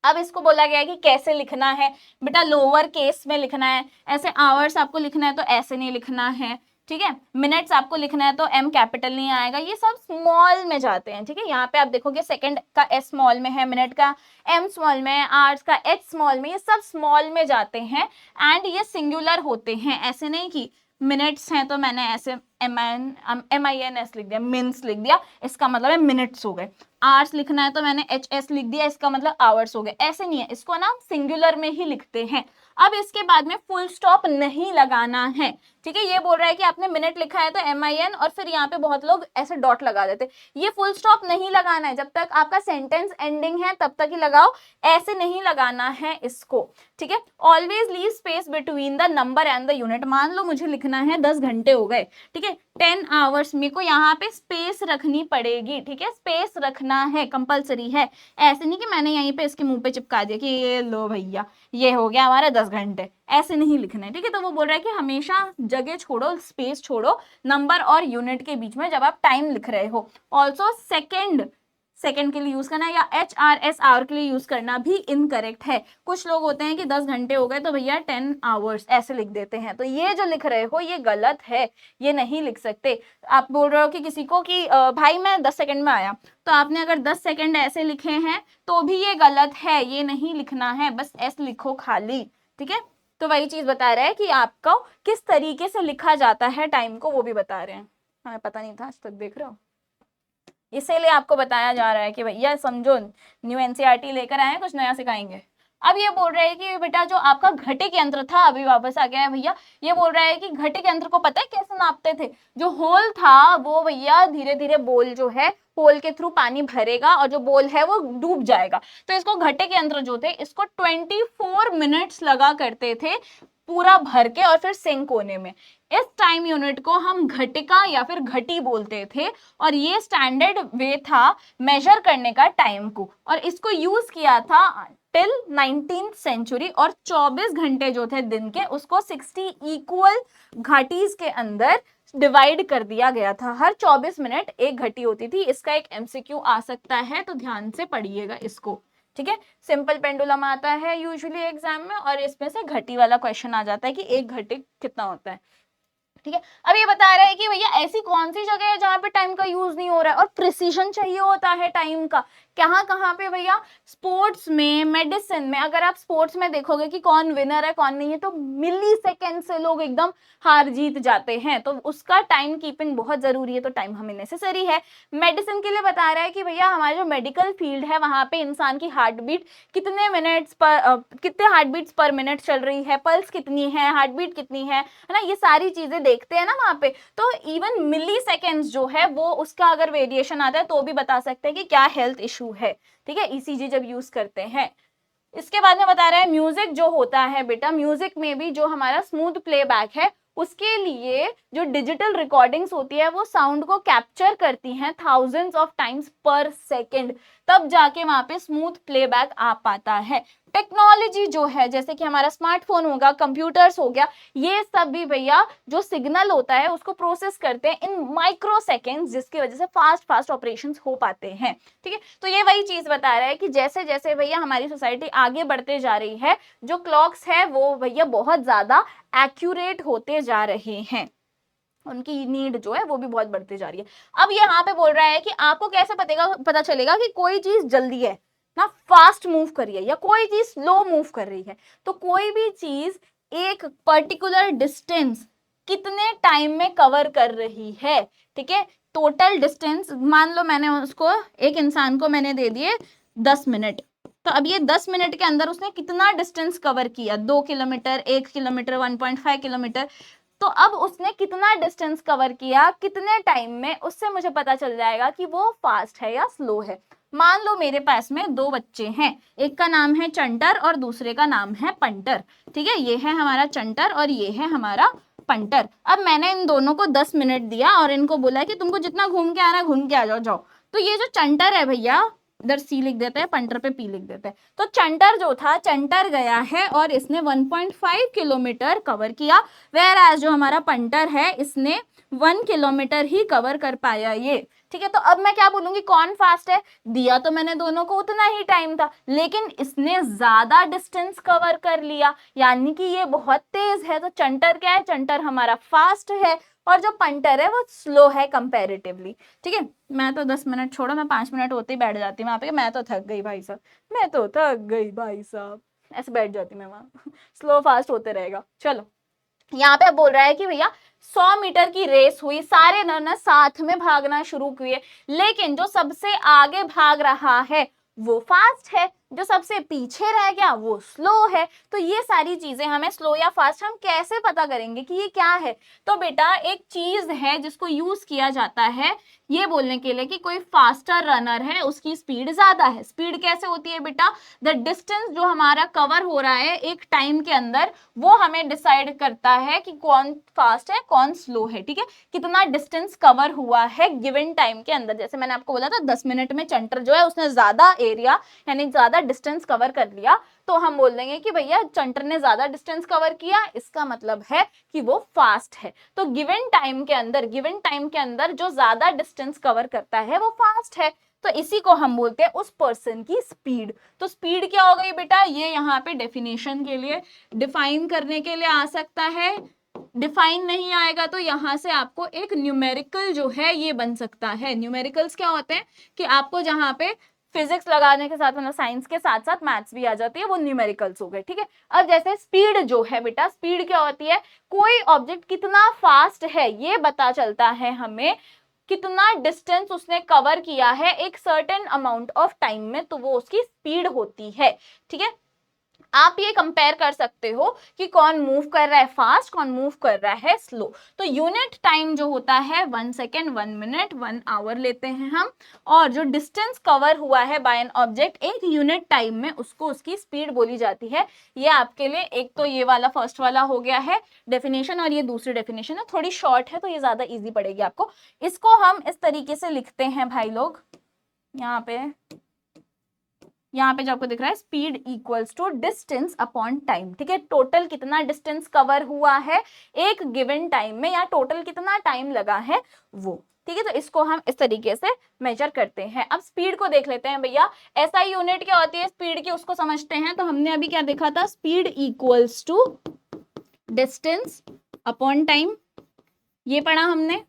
अब इसको बोला गया है कि कैसे लिखना है बेटा, लोअर केस में लिखना है, ऐसे आवर्स आपको लिखना है तो ऐसे नहीं लिखना है, ठीक है, मिनट्स आपको लिखना है तो एम कैपिटल नहीं आएगा, ये सब स्मॉल में जाते हैं, ठीक है। यहाँ पे आप देखोगे सेकंड का एस स्मॉल में है, मिनट का एम स्मॉल में है, आवर्स का एच स्मॉल में, ये सब स्मॉल में जाते हैं एंड ये सिंगुलर होते हैं। ऐसे नहीं कि मिनट्स हैं तो मैंने ऐसे MINS लिख दिया, मिन्स लिख दिया, इसका मतलब है मिनट्स हो गए। आवर्स लिखना है तो मैंने HS लिख दिया, इसका मतलब आवर्स हो गए, ऐसे नहीं है, इसको ना सिंगुलर में ही लिखते हैं। अब इसके बाद में फुल स्टॉप नहीं लगाना है, ठीक है। ये बोल रहा है कि आपने मिनट लिखा है तो MIN और फिर यहाँ पे बहुत लोग ऐसे डॉट लगा देते, ये फुल स्टॉप नहीं लगाना है, जब तक आपका सेंटेंस एंडिंग है तब तक ही लगाओ, ऐसे नहीं लगाना है इसको, ठीक है। Always leave space between the number and the unit. मान लो मुझे लिखना है 10 घंटे हो गए, ठीक है, 10 आवर्स, मेरे को यहाँ पे स्पेस रखनी पड़ेगी, ठीक है, स्पेस रखना है, कंपलसरी है। ऐसे नहीं कि मैंने यहीं पे इसके मुंह पे चिपका दिया कि ये लो भैया ये हो गया हमारा 10 घंटे, ऐसे नहीं लिखना है, ठीक है। तो वो बोल रहा है कि हमेशा जगह छोड़ो, स्पेस छोड़ो नंबर और यूनिट के बीच में जब आप टाइम लिख रहे हो। ऑल्सो सेकंड के लिए यूज करना या HRS आवर के लिए यूज करना भी इनकरेक्ट है। कुछ लोग होते हैं कि 10 घंटे हो गए तो भैया 10 आवर्स ऐसे लिख देते हैं, तो ये जो लिख रहे हो ये गलत है, ये नहीं लिख सकते। आप बोल रहे हो कि किसी को कि भाई मैं 10 सेकंड में आया, तो आपने अगर 10 सेकंड ऐसे लिखे हैं तो भी ये गलत है, ये नहीं लिखना है, बस S लिखो खाली, ठीक है। तो वही चीज बता रहा है कि आपको किस तरीके से लिखा जाता है टाइम को, वो भी बता रहे हैं, हमें पता नहीं था आज तक, देख रहे हो, इसीलिए आपको बताया जा रहा है कि भैया समझो, न्यू NCERT लेकर आए हैं, कुछ नया सिखाएंगे। अब ये बोल रहे हैं कि बेटा जो आपका घटिक यंत्र था अभी वापस आ गया है भैया, ये बोल रहा है कि घटिक यंत्र को पता है कैसे नापते थे, जो होल था वो भैया धीरे धीरे बोल जो है होल के थ्रू पानी भरेगा और जो बोल है वो डूब जाएगा, तो इसको घटिक यंत्र जो थे इसको 24 मिनट्स लगा करते थे पूरा भर के और फिर सिंक होने में। इस टाइम यूनिट को हम घटिका या फिर घटी बोलते थे और ये स्टैंडर्ड वे था मेजर करने का टाइम को, और इसको यूज किया था टिल 19th सेंचुरी। और 24 घंटे जो थे दिन के उसको 60 इक्वल घाटीज के अंदर डिवाइड कर दिया गया था। हर 24 मिनट एक घटी होती थी। इसका एक एमसीक्यू आ सकता है तो ध्यान से पढ़िएगा इसको, ठीक है। सिंपल पेंडुलम आता है यूजुअली एग्जाम में और इसमें से घटी वाला क्वेश्चन आ जाता है कि एक घटी कितना होता है, ठीक है। अब ये बता रहा है कि भैया ऐसी कौन सी जगह है जहां पे टाइम का यूज नहीं हो रहा है और प्रिसीजन चाहिए होता है टाइम का। कहाँ कहाँ पे भैया, स्पोर्ट्स में, मेडिसिन में। अगर आप स्पोर्ट्स में देखोगे कि कौन विनर है कौन नहीं है तो मिली सेकेंड से लोग एकदम हार जीत जाते हैं, तो उसका टाइम कीपिंग बहुत जरूरी है, तो टाइम हमें नेसेसरी है। मेडिसिन के लिए बता रहा है कि भैया हमारा जो मेडिकल फील्ड है वहां पे इंसान की हार्ट बीट कितने मिनट्स पर कितने हार्ट बीट्स पर मिनट चल रही है, पल्स कितनी है, हार्ट बीट कितनी है ना, ये सारी चीजें देखते हैं ना वहां पे। तो इवन मिली सेकेंड्स जो है वो उसका अगर वेरिएशन आता है तो भी बता सकते हैं कि क्या हेल्थ इशू है, ठीक है, ईसीजी जब यूज करते हैं। इसके बाद में बता रहा है म्यूजिक जो होता है बेटा, म्यूजिक में भी जो हमारा स्मूथ प्लेबैक है उसके लिए जो डिजिटल रिकॉर्डिंग्स होती है वो साउंड को कैप्चर करती हैं थाउजेंड्स ऑफ टाइम्स पर सेकेंड, तब जाके वहां पे स्मूथ प्लेबैक आ पाता है। टेक्नोलॉजी जो है जैसे कि हमारा स्मार्टफोन होगा, कंप्यूटर्स हो गया, ये सब भी भैया जो सिग्नल होता है उसको प्रोसेस करते हैं इन माइक्रो सेकेंड्स, जिसकी वजह से फास्ट ऑपरेशंस हो पाते हैं, ठीक है। तो ये वही चीज बता रहा है कि जैसे जैसे भैया हमारी सोसाइटी आगे बढ़ते जा रही है, जो क्लॉक्स है वो भैया बहुत ज्यादा एक्यूरेट होते जा रहे हैं, उनकी नीड जो है वो भी बहुत बढ़ती जा रही है। अब यहाँ पे बोल रहा है कि आपको कैसे पता चलेगा कि कोई चीज जल्दी है ना, फास्ट मूव कर रही है, या कोई चीज स्लो मूव कर रही है। तो कोई भी चीज एक पर्टिकुलर डिस्टेंस कितने टाइम में कवर कर रही है, ठीक है। टोटल डिस्टेंस मान लो मैंने उसको, एक इंसान को मैंने दे दिए 10 मिनट, तो अब ये 10 मिनट के अंदर उसने कितना डिस्टेंस कवर किया, 2 किलोमीटर, 1 किलोमीटर, 1.5 किलोमीटर, तो अब उसने कितना डिस्टेंस कवर किया कितने टाइम में, उससे मुझे पता चल जाएगा कि वो फास्ट है या स्लो है। मान लो मेरे पास में दो बच्चे हैं, एक का नाम है चंटर और दूसरे का नाम है पंटर, ठीक है। ये है हमारा चंटर और ये है हमारा पंटर। अब मैंने इन दोनों को 10 मिनट दिया और इनको बोला कि तुमको जितना घूम के आना है घूम के आ जाओ, जाओ। तो ये जो चंटर है भैया, इधर सी लिख देते हैं, पंटर पे पी लिख देते हैं। तो चंटर जो था, चंटर गया है और इसने 1.5 किलोमीटर कवर किया, वेयर एज जो हमारा पंटर है इसने 1 किलोमीटर ही कवर कर पाया ये, ठीक है। तो अब मैं क्या बोलूंगी, कौन फास्ट है, दिया तो मैंने दोनों को उतना ही टाइम था, लेकिन इसने ज्यादा डिस्टेंस कवर कर लिया, यानी कि ये बहुत तेज है। तो चंटर क्या है, चंटर हमारा फास्ट है और जो पंटर है वो स्लो है कंपैरेटिवली, ठीक है। मैं तो 10 मिनट छोड़ो, मैं 5 मिनट होते ही बैठ जाती हूँ वहां पे, मैं तो थक गई भाई साहब, मैं तो थक गई भाई साहब, ऐसे बैठ जाती मैं वहां स्लो फास्ट होते रहेगा। चलो यहाँ पे बोल रहा है कि भैया 100 मीटर की रेस हुई, सारे रनर साथ में भागना शुरू किए, लेकिन जो सबसे आगे भाग रहा है वो फास्ट है, जो सबसे पीछे रह गया वो स्लो है। तो ये सारी चीजें हमें स्लो या फास्ट हम कैसे पता करेंगे कि ये क्या है। तो बेटा एक चीज है जिसको यूज किया जाता है ये बोलने के लिए कि कोई फास्टर रनर है, उसकी स्पीड ज्यादा है। स्पीड कैसे होती है बेटा, द डिस्टेंस जो हमारा कवर हो रहा है एक टाइम के अंदर वो हमें डिसाइड करता है कि कौन फास्ट है कौन स्लो है, ठीक है। कितना डिस्टेंस कवर हुआ है गिवन टाइम के अंदर। जैसे मैंने आपको बोला था 10 मिनट में चंटर जो है उसने ज्यादा एरिया यानी ज्यादा डिस्टेंस कवर कर लिया, तो हम बोल देंगे कि भैया चंटर ने ज्यादा डिस्टेंस कवर किया, इसका मतलब है कि वो फास्ट है। तो गिवन टाइम के अंदर जो ज्यादा डिस्टेंस कवर करता है वो फास्ट है। तो इसी को हम बोलते हैं उस पर्सन की स्पीड। तो स्पीड क्या हो गई बेटा, ये यहाँ पे डेफिनेशन के लिए, डिफाइन करने के लिए आ सकता है। डिफाइन नहीं आएगा तो यहाँ से आपको एक न्यूमेरिकल जो है ये बन सकता है। न्यूमेरिकल्स क्या होते हैं कि आपको जहाँ पे फिजिक्स लगाने के साथ मतलब साइंस के साथ साथ मैथ्स भी आ जाती है, वो न्यूमेरिकल्स हो गए, ठीक है। अब जैसे स्पीड जो है बेटा, स्पीड क्या होती है, कोई ऑब्जेक्ट कितना फास्ट है ये पता चलता है हमें, कितना डिस्टेंस उसने कवर किया है एक सर्टेन अमाउंट ऑफ टाइम में, तो वो उसकी स्पीड होती है, ठीक है। आप ये कंपेयर कर सकते हो कि कौन मूव कर रहा है फास्ट, कौन मूव कर रहा है स्लो। तो यूनिट टाइम जो होता है 1 सेकेंड, 1 मिनट, 1 आवर लेते हैं हम, और जो डिस्टेंस कवर हुआ है बाय एन ऑब्जेक्ट एक यूनिट टाइम में, उसको उसकी स्पीड बोली जाती है। ये आपके लिए एक तो ये वाला फर्स्ट वाला हो गया है डेफिनेशन, और ये दूसरी डेफिनेशन है, थोड़ी शॉर्ट है तो ये ज्यादा इजी पड़ेगी आपको। इसको हम इस तरीके से लिखते हैं भाई लोग, यहाँ पे जो आपको दिख रहा है speed equals to distance upon time. ठीक है, टोटल कितना डिस्टेंस कवर हुआ है एक गिवन टाइम में, या टोटल कितना टाइम लगा है वो। ठीक है, तो इसको हम इस तरीके से मेजर करते हैं। अब स्पीड को देख लेते हैं भैया, एसआई यूनिट क्या होती है स्पीड की, उसको समझते हैं। तो हमने अभी क्या देखा था, speed equals to distance upon time, ये पढ़ा हमने,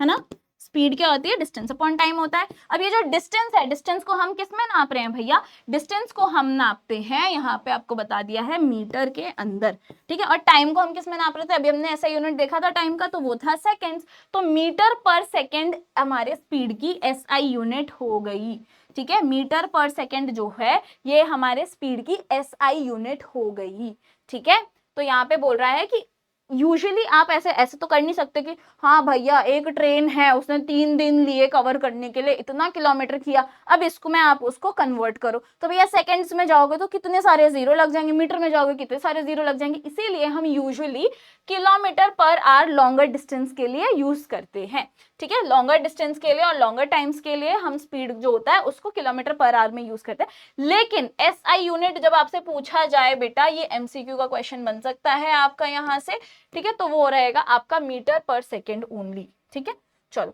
है ना। स्पीड क्या होती है, डिस्टेंस अपॉन टाइम होता है। अब ये जो डिस्टेंस है, डिस्टेंस को हम किस में नाप रहे हैं भैया, डिस्टेंस को हम नापते हैं, यहाँ पे आपको बता दिया है मीटर के अंदर। ठीक है, और टाइम को हम किस में नाप रहे थे, अभी हमने ऐसा यूनिट देखा था टाइम का, तो वो था सेकेंड्स। तो मीटर पर सेकेंड हमारे स्पीड की एसआई यूनिट हो गई। ठीक है, मीटर पर सेकेंड जो है ये हमारे स्पीड की एसआई यूनिट हो गई। ठीक है, तो यहाँ पे बोल रहा है कि यूजुअली आप ऐसे तो कर नहीं सकते कि हाँ भैया एक ट्रेन है उसने 3 दिन लिए कवर करने के लिए, इतना किलोमीटर किया, अब इसको मैं आप उसको कन्वर्ट करो। तो भैया सेकंड्स में जाओगे तो कितने सारे जीरो लग जाएंगे, मीटर में जाओगे कितने सारे जीरो लग जाएंगे। इसीलिए हम usually kilometre per hour longer distance के लिए यूज करते हैं। ठीक है, लॉन्गर डिस्टेंस के लिए और लॉन्गर टाइम्स के लिए हम स्पीड जो होता है उसको किलोमीटर पर आवर में यूज करते हैं। लेकिन एसआई यूनिट जब आपसे पूछा जाए बेटा, ये एमसीक्यू का क्वेश्चन बन सकता है आपका यहाँ से। ठीक है, तो वो रहेगा आपका मीटर पर सेकेंड ओनली। ठीक है, चलो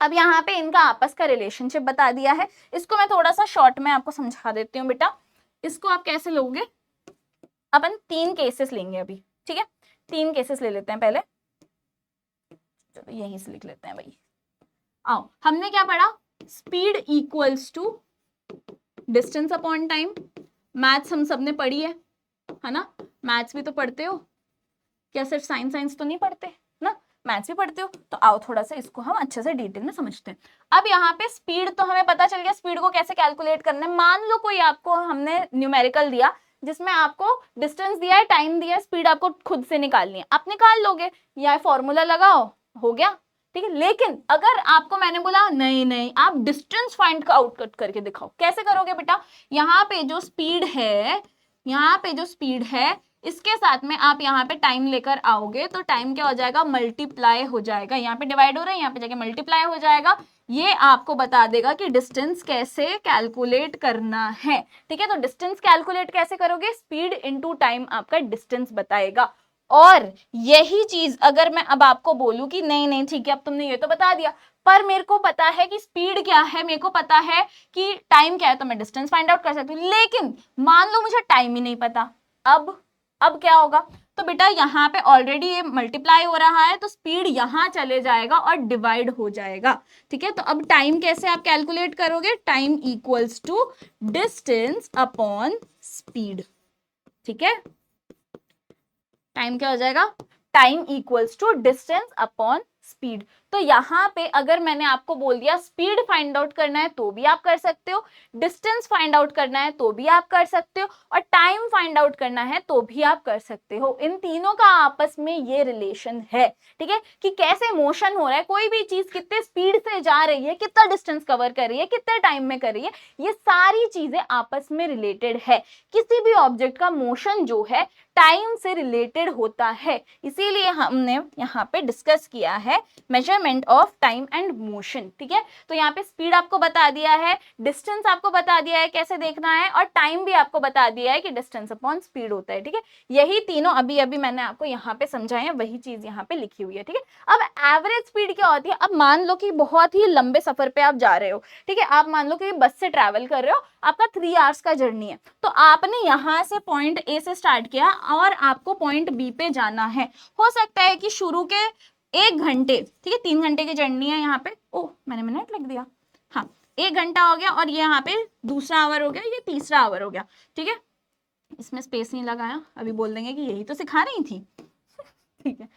अब यहाँ पे इनका आपस का रिलेशनशिप बता दिया है, इसको मैं थोड़ा सा शॉर्ट में आपको समझा देती हूँ बेटा। इसको आप कैसे लोगे, अपन 3 केसेस लेंगे अभी। ठीक है, 3 केसेस ले लेते हैं पहले, चलो यहीं से लिख लेते हैं भाई। आओ, हमने क्या पढ़ा, speed equals to distance upon time. Maths हम सबने पढ़ी है ना, मैथ्स भी तो पढ़ते हो क्या, सिर्फ साइंस तो नहीं पढ़ते ना, मैथ्स भी पढ़ते हो। तो आओ थोड़ा सा इसको हम अच्छे से डिटेल में समझते हैं। अब यहाँ पे स्पीड तो हमें पता चल गया, स्पीड को कैसे कैलकुलेट करना है। मान लो कोई आपको हमने न्यूमेरिकल दिया जिसमें आपको डिस्टेंस दिया है, टाइम दिया है, स्पीड आपको खुद से निकालनी है, आप निकाल लोगे, या फॉर्मूला लगाओ, हो गया। ठीक है, लेकिन अगर आपको मैंने बोला नहीं आप डिस्टेंस फाइंड आउट करके दिखाओ, कैसे करोगे बेटा, यहाँ पे जो स्पीड है, यहाँ पे जो स्पीड है इसके साथ में आप यहाँ पे टाइम लेकर आओगे, तो टाइम क्या हो जाएगा, मल्टीप्लाई हो जाएगा। यहाँ पे डिवाइड हो रहा है, यहाँ पे जाके मल्टीप्लाई हो जाएगा। ये आपको बता देगा कि डिस्टेंस कैसे कैलकुलेट करना है। ठीक है, तो डिस्टेंस कैलकुलेट कैसे करोगे, स्पीड इनटू टाइम आपका डिस्टेंस बताएगा। और यही चीज अगर मैं अब आपको बोलूं कि नहीं ठीक है, अब तुमने ये तो बता दिया, पर मेरे को पता है कि स्पीड क्या है, मेरे को पता है कि टाइम क्या है, तो मैं डिस्टेंस फाइंड आउट कर सकती हूँ। लेकिन मान लो मुझे टाइम ही नहीं पता, अब क्या होगा, तो बेटा यहाँ पे ऑलरेडी ये मल्टीप्लाई हो रहा है, तो स्पीड यहाँ चले जाएगा और डिवाइड हो जाएगा। ठीक है, तो अब टाइम कैसे आप कैलकुलेट करोगे, time equals to distance upon speed. ठीक है, टाइम क्या हो जाएगा, time equals to distance upon speed. तो यहाँ पे अगर मैंने आपको बोल दिया स्पीड फाइंड आउट करना है तो भी आप कर सकते हो, डिस्टेंस फाइंड आउट करना है तो भी आप कर सकते हो, और टाइम फाइंड आउट करना है तो भी आप कर सकते हो। इन तीनों का आपस में ये रिलेशन है। ठीक है, कि कैसे मोशन हो रहा है, कोई भी चीज कितने स्पीड से जा रही है, कितना डिस्टेंस कवर कर रही है, कितने टाइम में कर रही है, ये सारी चीजें आपस में रिलेटेड है। किसी भी ऑब्जेक्ट का मोशन जो है टाइम से रिलेटेड होता है, इसीलिए हमने यहाँ पे डिस्कस किया है measurement of time and motion. ठीक है, तो यहाँ पे स्पीड आपको बता दिया है, डिस्टेंस आपको बता दिया है कैसे देखना है, और टाइम भी आपको बता दिया है कि डिस्टेंस अपॉन स्पीड होता है। ठीक है, यही तीनों अभी मैंने आपको यहाँ पे समझाए हैं, वही चीज यहाँ पे लिखी हुई है। ठीक है, अब एवरेज स्पीड क्या होती है, अब मान लो कि बहुत ही लंबे सफर पे आप जा रहे हो। ठीक है, आप मान लो कि बस से ट्रैवल कर रहे हो, आपका 3 आवर्स का जर्नी है, तो आपने यहाँ से पॉइंट ए से स्टार्ट किया और आपको पॉइंट बी पे जाना है। हो सकता है कि शुरू के 1 घंटे, ठीक है 3 घंटे की जर्नी है यहाँ पे, ओह मैंने मिनट लिख दिया, हाँ 1 घंटा हो गया, और ये यहाँ पे दूसरा आवर हो गया, ये तीसरा आवर हो गया। ठीक है, इसमें स्पेस नहीं लगाया, अभी बोल देंगे कि यही तो सिखा रही थी। ठीक है,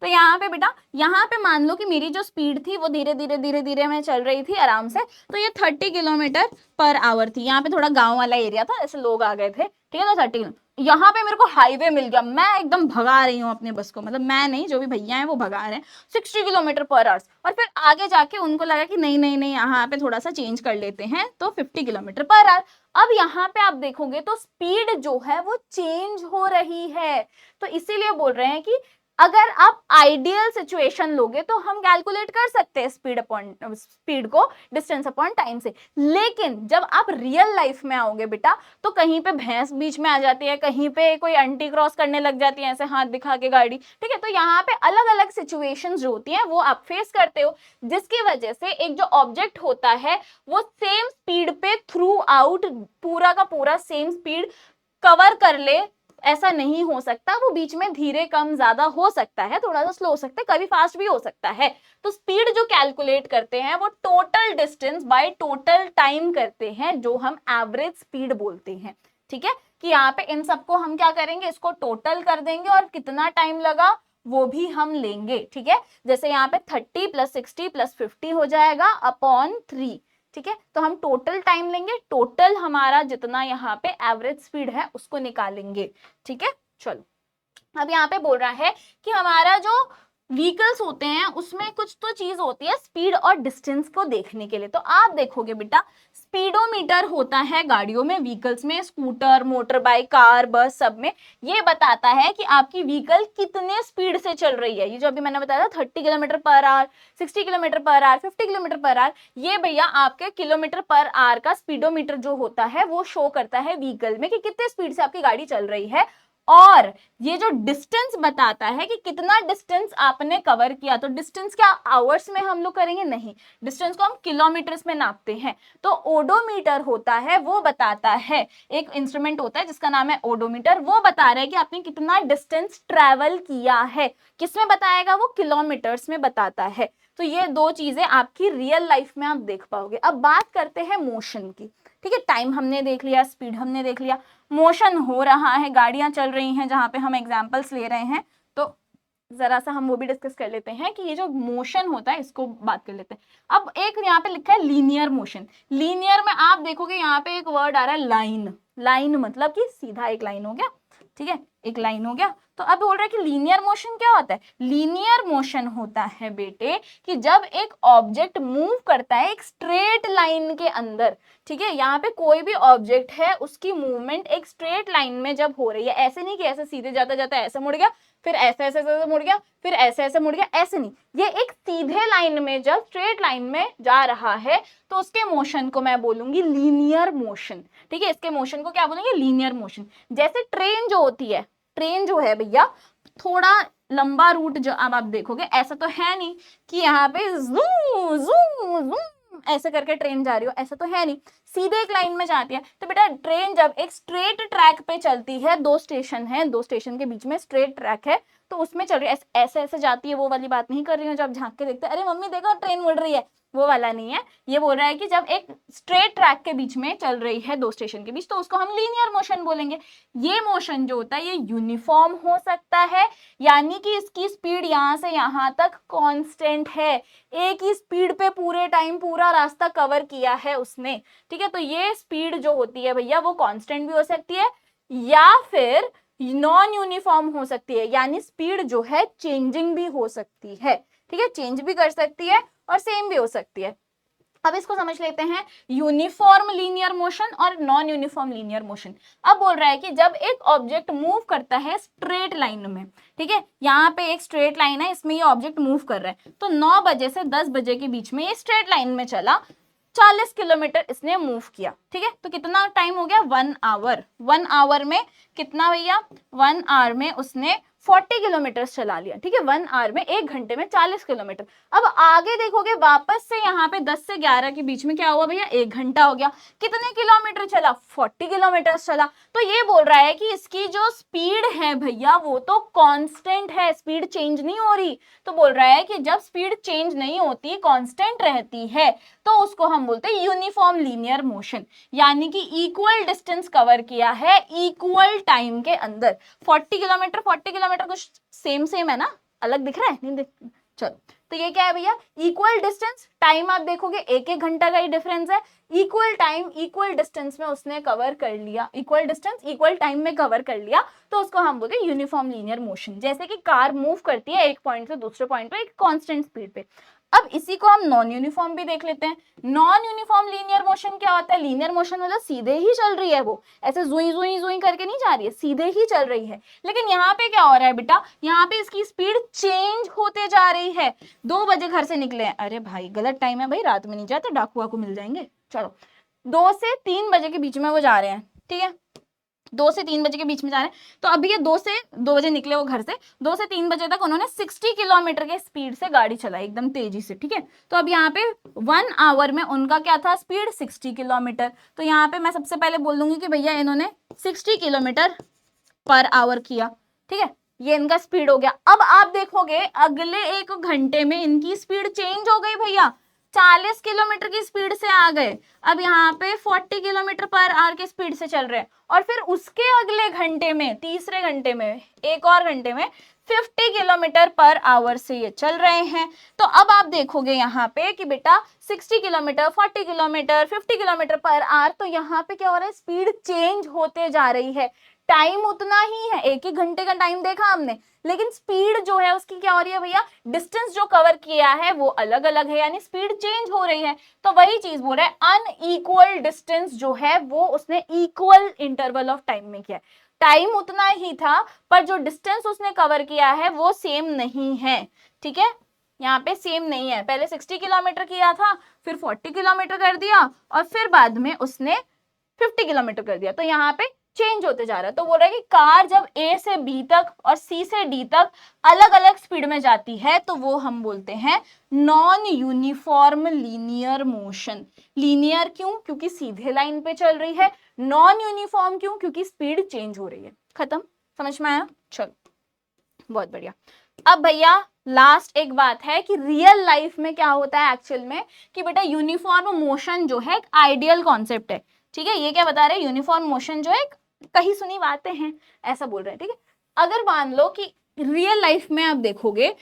तो यहाँ पे बेटा, यहाँ पे मान लो कि मेरी जो स्पीड थी वो धीरे धीरे मैं चल रही थी आराम से, तो ये 30 किलोमीटर पर आवर थी। यहाँ पे थोड़ा गांव वाला एरिया था, ऐसे लोग आ गए थे। ठीक है, तो 30 किलोमीटर, यहाँ पे मेरे को हाईवे मिल गया, मैं एकदम भगा रही हूँ अपने बस को, मतलब मैं नहीं, जो भी भैया हैं वो भगा रहे हैं 60 किलोमीटर पर आवर, और फिर आगे जाके उनको लगा कि नहीं नहीं नहीं यहाँ पे थोड़ा सा चेंज कर लेते हैं तो 50 किलोमीटर पर आवर। अब यहाँ पे आप देखोगे तो स्पीड जो है वो चेंज हो रही है, तो इसीलिए बोल रहे हैं कि अगर आप आइडियल सिचुएशन लोगे तो हम कैलकुलेट कर सकते हैं स्पीड को डिस्टेंस अपॉन टाइम से, लेकिन जब आप रियल लाइफ में आओगे बेटा तो कहीं पे भैंस बीच में आ जाती है, कहीं पे कोई अंटी क्रॉस करने लग जाती है ऐसे हाथ दिखा के गाड़ी, ठीक है। तो यहाँ पे अलग अलग सिचुएशंस जो होती हैं वो आप फेस करते हो, जिसकी वजह से एक जो ऑब्जेक्ट होता है वो सेम स्पीड पे थ्रू आउट पूरा का पूरा सेम स्पीड कवर कर ले, ऐसा नहीं हो सकता, वो बीच में धीरे कम ज्यादा हो सकता है, थोड़ा सा स्लो हो सकता है, कभी फास्ट भी हो सकता है। तो स्पीड जो कैलकुलेट करते हैं वो total distance by total time करते हैं, जो हम एवरेज स्पीड बोलते हैं, ठीक है। कि यहाँ पे इन सबको हम क्या करेंगे, इसको टोटल कर देंगे और कितना टाइम लगा वो भी हम लेंगे, ठीक है। जैसे यहाँ पे 30 + 60 + 50 हो जाएगा अपॉन 3, ठीक है। तो हम टोटल टाइम लेंगे, टोटल हमारा जितना यहाँ पे एवरेज स्पीड है उसको निकालेंगे, ठीक है। चलो अब यहाँ पे बोल रहा है कि हमारा जो व्हीकल्स होते हैं उसमें कुछ तो चीज होती है स्पीड और डिस्टेंस को देखने के लिए। तो आप देखोगे बेटा स्पीडोमीटर होता है गाड़ियों में, व्हीकल्स में, स्कूटर, मोटर बाइक, कार, बस, सब में ये बताता है कि आपकी व्हीकल कितने स्पीड से चल रही है। ये जो अभी मैंने बताया था 30 kilometre per hour, 60 kilometre per hour, 50 kilometre per hour, ये भैया आपके किलोमीटर पर आवर का स्पीडोमीटर जो होता है वो शो करता है व्हीकल में कि कितने स्पीड से आपकी गाड़ी चल रही है। और ये जो डिस्टेंस बताता है कि कितना डिस्टेंस आपने कवर किया। तो डिस्टेंस क्या आवर्स में हम लोग करेंगे, नहीं, डिस्टेंस को हम किलोमीटर्स में नापते हैं। तो ओडोमीटर होता है वो बताता है, एक इंस्ट्रूमेंट होता है जिसका नाम है ओडोमीटर, वो बता रहा है कि आपने कितना डिस्टेंस ट्रेवल किया है। किसमें बताएगा वो, किलोमीटर्स में बताता है। तो ये दो चीजें आपकी रियल लाइफ में आप देख पाओगे। अब बात करते हैं मोशन की, ठीक है। टाइम हमने देख लिया, स्पीड हमने देख लिया, मोशन हो रहा है, गाड़ियां चल रही हैं जहां पे हम एग्जांपल्स ले रहे हैं, तो जरा सा हम वो भी डिस्कस कर लेते हैं कि ये जो मोशन होता है इसको बात कर लेते हैं। अब एक यहाँ पे लिखा है लीनियर मोशन। लीनियर में आप देखोगे यहाँ पे एक वर्ड आ रहा है लाइन। लाइन मतलब कि सीधा एक लाइन हो गया, ठीक है, एक लाइन हो गया। तो अब बोल रहा है कि लीनियर मोशन क्या होता है। लीनियर मोशन होता है बेटे कि जब एक ऑब्जेक्ट मूव करता है एक स्ट्रेट लाइन के अंदर, ठीक है। यहाँ पे कोई भी ऑब्जेक्ट है उसकी मूवमेंट एक स्ट्रेट लाइन में जब हो रही है, ऐसे नहीं कि ऐसे सीधे जाता जाता ऐसे मुड़ गया, फिर ऐसे ऐसे ऐसे मुड़ गया, फिर ऐसे ऐसे मुड़ गया, ऐसे नहीं, ये एक सीधे लाइन में जब स्ट्रेट लाइन में जा रहा है तो उसके मोशन को मैं बोलूंगी लीनियर मोशन, ठीक है। इसके मोशन को क्या बोलेंगे, लीनियर मोशन। जैसे ट्रेन जो होती है, ट्रेन जो है भैया थोड़ा लंबा रूट, जो अब आप देखोगे ऐसा तो है नहीं कि यहाँ पे जूम जूम जूम ऐसे करके ट्रेन जा रही हो, ऐसा तो है नहीं, सीधे एक लाइन में जाती है। तो बेटा ट्रेन जब एक स्ट्रेट ट्रैक पे चलती है, दो स्टेशन है, दो स्टेशन के बीच में स्ट्रेट ट्रैक है, तो उसमें चल रही है, ऐसे ऐसे जाती है, वो वाली बात नहीं कर रही हूँ जब झांक के देखते अरे मम्मी देखो ट्रेन मुड़ रही है, वो वाला नहीं है। ये बोल रहा है कि जब एक स्ट्रेट ट्रैक के बीच में चल रही है, दो स्टेशन के बीच, तो उसको हम लीनियर मोशन बोलेंगे। ये मोशन जो होता है ये यूनिफॉर्म हो सकता है, यानी कि इसकी स्पीड यहाँ से यहाँ तक कांस्टेंट है, एक ही स्पीड पे पूरे टाइम पूरा रास्ता कवर किया है उसने, ठीक है। तो ये स्पीड जो होती है भैया वो कांस्टेंट भी हो सकती है या फिर नॉन यूनिफॉर्म हो सकती है, यानी स्पीड जो है चेंजिंग भी हो सकती है, ठीक है, चेंज भी कर सकती है और सेम भी हो सकती है। अब इसको समझ लेते हैं यूनिफॉर्म लीनियर मोशन और नॉन यूनिफॉर्म लीनियर मोशन। अब बोल रहा है कि जब एक ऑब्जेक्ट मूव करता है स्ट्रेट लाइन में, ठीक है, यहाँ पे एक स्ट्रेट लाइन है, इसमें ये ऑब्जेक्ट मूव कर रहा है, तो 9 बजे से 10 बजे के बीच में ये स्ट्रेट लाइन में चला, 40 किलोमीटर इसने मूव किया, ठीक है। तो कितना टाइम हो गया, 1 आवर। 1 आवर में कितना भैया, 1 आवर में उसने 40 किलोमीटर चला लिया, ठीक है। 1 आवर में, 1 घंटे में 40 किलोमीटर। अब आगे देखोगे वापस से यहाँ पे 10 से 11 के बीच में क्या हुआ भैया, 1 घंटा हो गया, कितने किलोमीटर चला, 40 किलोमीटर चला। तो ये बोल रहा है कि इसकी जो स्पीड है भैया वो तो कांस्टेंट है, स्पीड चेंज नहीं हो रही। तो बोल रहा है कि जब स्पीड चेंज नहीं होती, कांस्टेंट रहती है, तो उसको हम बोलते हैं यूनिफॉर्म लीनियर मोशन, यानी कि इक्वल डिस्टेंस कवर किया है इक्वल टाइम के अंदर। 40 किलोमीटर 40 किलोमीटर कुछ सेम सेम है ना, अलग दिख रहा है, नहीं दिख, चलो तो ये क्या है भैया, इक्वल डिस्टेंस, टाइम आप देखोगे 1-1 घंटा का ही डिफरेंस है, इक्वल टाइम इक्वल डिस्टेंस में उसने कवर कर लिया, इक्वल डिस्टेंस इक्वल टाइम में कवर कर लिया, तो उसको हम बोलते हैं यूनिफॉर्म लीनियर मोशन। जैसे कि कार मूव करती है एक पॉइंट से दूसरे पॉइंट पे एक कांस्टेंट स्पीड पे। अब इसी को हम नॉन यूनिफॉर्म भी देख लेते हैं। नॉन यूनिफॉर्म लीनियर मोशन क्या होता है? लीनियर मोशन मतलब सीधे ही चल रही है, वो ऐसे जुई जुई जुई करके नहीं जा रही है, सीधे ही चल रही है। लेकिन यहाँ पे क्या हो रहा है बेटा, यहाँ पे इसकी स्पीड चेंज होते जा रही है। 2 बजे घर से निकले हैं, अरे भाई गलत टाइम है भाई, रात में नहीं जाते, डाकू वाकू मिल जाएंगे, चलो 2 से 3 बजे के बीच में वो जा रहे हैं, ठीक है, 2 से 3 बजे के बीच में जा रहे हैं। तो अभी ये 2 से 2 बजे निकले वो घर से, 2 से 3 बजे तक उन्होंने 60 किलोमीटर के स्पीड से गाड़ी चलाई, एकदम तेजी से, ठीक है। तो अब यहाँ पे 1 आवर में उनका क्या था स्पीड, 60 किलोमीटर। तो यहाँ पे मैं सबसे पहले बोल दूंगी कि भैया इन्होंने 60 किलोमीटर पर आवर किया, ठीक है, ये इनका स्पीड हो गया। अब आप देखोगे अगले 1 घंटे में इनकी स्पीड चेंज हो गई भैया, 40 किलोमीटर की स्पीड से आ गए, अब यहाँ पे 40 किलोमीटर पर आवर की स्पीड से चल रहे हैं। और फिर उसके अगले घंटे में, तीसरे घंटे में, एक और घंटे में 50 किलोमीटर पर आवर से ये चल रहे हैं। तो अब आप देखोगे यहाँ पे कि बेटा 60 kilometre, 40 kilometre, 50 kilometre per hour, तो यहाँ पे क्या हो रहा है, स्पीड चेंज होते जा रही है। टाइम उतना ही है, 1-1 घंटे का टाइम देखा हमने, लेकिन स्पीड जो है उसकी क्या हो रही है भैया, डिस्टेंस जो कवर किया है वो अलग अलग है, यानी स्पीड चेंज हो रही है। तो वही चीज बोल रहा है, अनइक्वल डिस्टेंस जो है वो उसने इक्वल इंटरवल ऑफ टाइम में किया है। टाइम उतना ही था पर जो डिस्टेंस उसने कवर किया है वो सेम नहीं है, ठीक है, यहाँ पे सेम नहीं है। पहले 60 किलोमीटर किया था, फिर 40 किलोमीटर कर दिया, और फिर बाद में उसने 50 किलोमीटर कर दिया, तो यहाँ पे चेंज होते जा रहा है। तो बोल रहा है कि कार जब ए से बी तक और सी से डी तक अलग अलग स्पीड में जाती है तो वो हम बोलते हैं non uniform linear motion. Linear क्यों? क्योंकि सीधे लाइन पे चल रही है। नॉन यूनिफॉर्म क्यों? क्योंकि स्पीड चेंज हो रही है। खत्म, समझ में आया? चलो बहुत बढ़िया। अब भैया लास्ट एक बात है कि रियल लाइफ में क्या होता है एक्चुअल में, कि बेटा यूनिफॉर्म मोशन जो है एक आइडियल कॉन्सेप्ट है, ठीक है। ये क्या बता रहे हैं, यूनिफॉर्म मोशन जो है कहीं सुनी बातें हैं, ऐसा बोल रहे हैं, ठीक है। अगर मान लो कि रियल लाइफ में आप देखोगे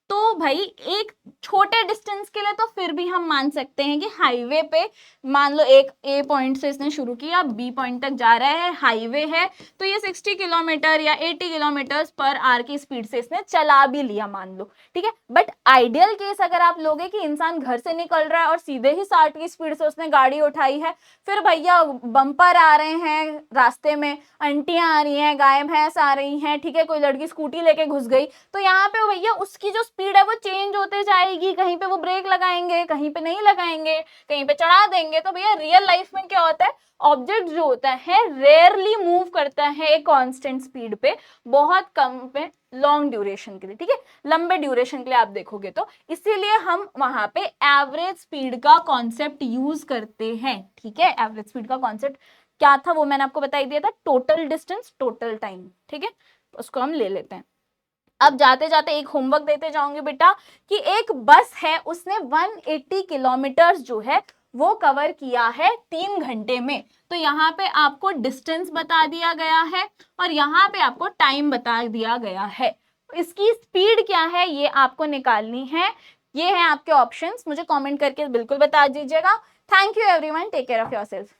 तो भाई एक छोटे डिस्टेंस के लिए तो फिर भी हम मान सकते हैं कि हाईवे पे मान लो एक ए पॉइंट से इसने शुरू किया, बी पॉइंट तक जा रहा है, हाईवे है, तो ये 60 किलोमीटर या 80 किलोमीटर पर आवर की स्पीड से इसने चला भी लिया मान लो, ठीक है। बट आइडियल केस अगर आप लोगे कि इंसान घर से निकल रहा है और सीधे ही 60 की स्पीड से उसने गाड़ी उठाई है, फिर भैया बम्पर आ रहे हैं रास्ते में, आंटियां आ रही हैं, गाय भैंस आ रही हैं, ठीक है, कोई लड़की स्कूटी लेके घुस गई, तो यहाँ पे भैया उसकी जो स्पीड है वो चेंज होते जाएगी। कहीं पे वो ब्रेक लगाएंगे, कहीं पे नहीं लगाएंगे, कहीं पे चढ़ा देंगे। तो भैया रियल लाइफ में क्या होता है, ऑब्जेक्ट जो होता है रेयरली मूव करता है एक कांस्टेंट स्पीड पे, बहुत कम पे लॉन्ग ड्यूरेशन के लिए, ठीक है, लंबे ड्यूरेशन के लिए आप देखोगे तो, इसीलिए हम वहां पे एवरेज स्पीड का कॉन्सेप्ट यूज करते हैं, ठीक है। एवरेज स्पीड का कॉन्सेप्ट क्या था वो मैंने आपको बता दिया था, टोटल डिस्टेंस टोटल टाइम, ठीक है, उसको हम ले लेते हैं। अब जाते जाते एक होमवर्क देते जाऊंगी बेटा कि एक बस है, उसने 180 किलोमीटर जो है वो कवर किया है 3 घंटे में। तो यहाँ पे आपको डिस्टेंस बता दिया गया है और यहाँ पे आपको टाइम बता दिया गया है। इसकी स्पीड क्या है ये आपको निकालनी है। ये है आपके ऑप्शंस, मुझे कमेंट करके बिल्कुल बता दीजिएगा। Thank you everyone, take care of yourself.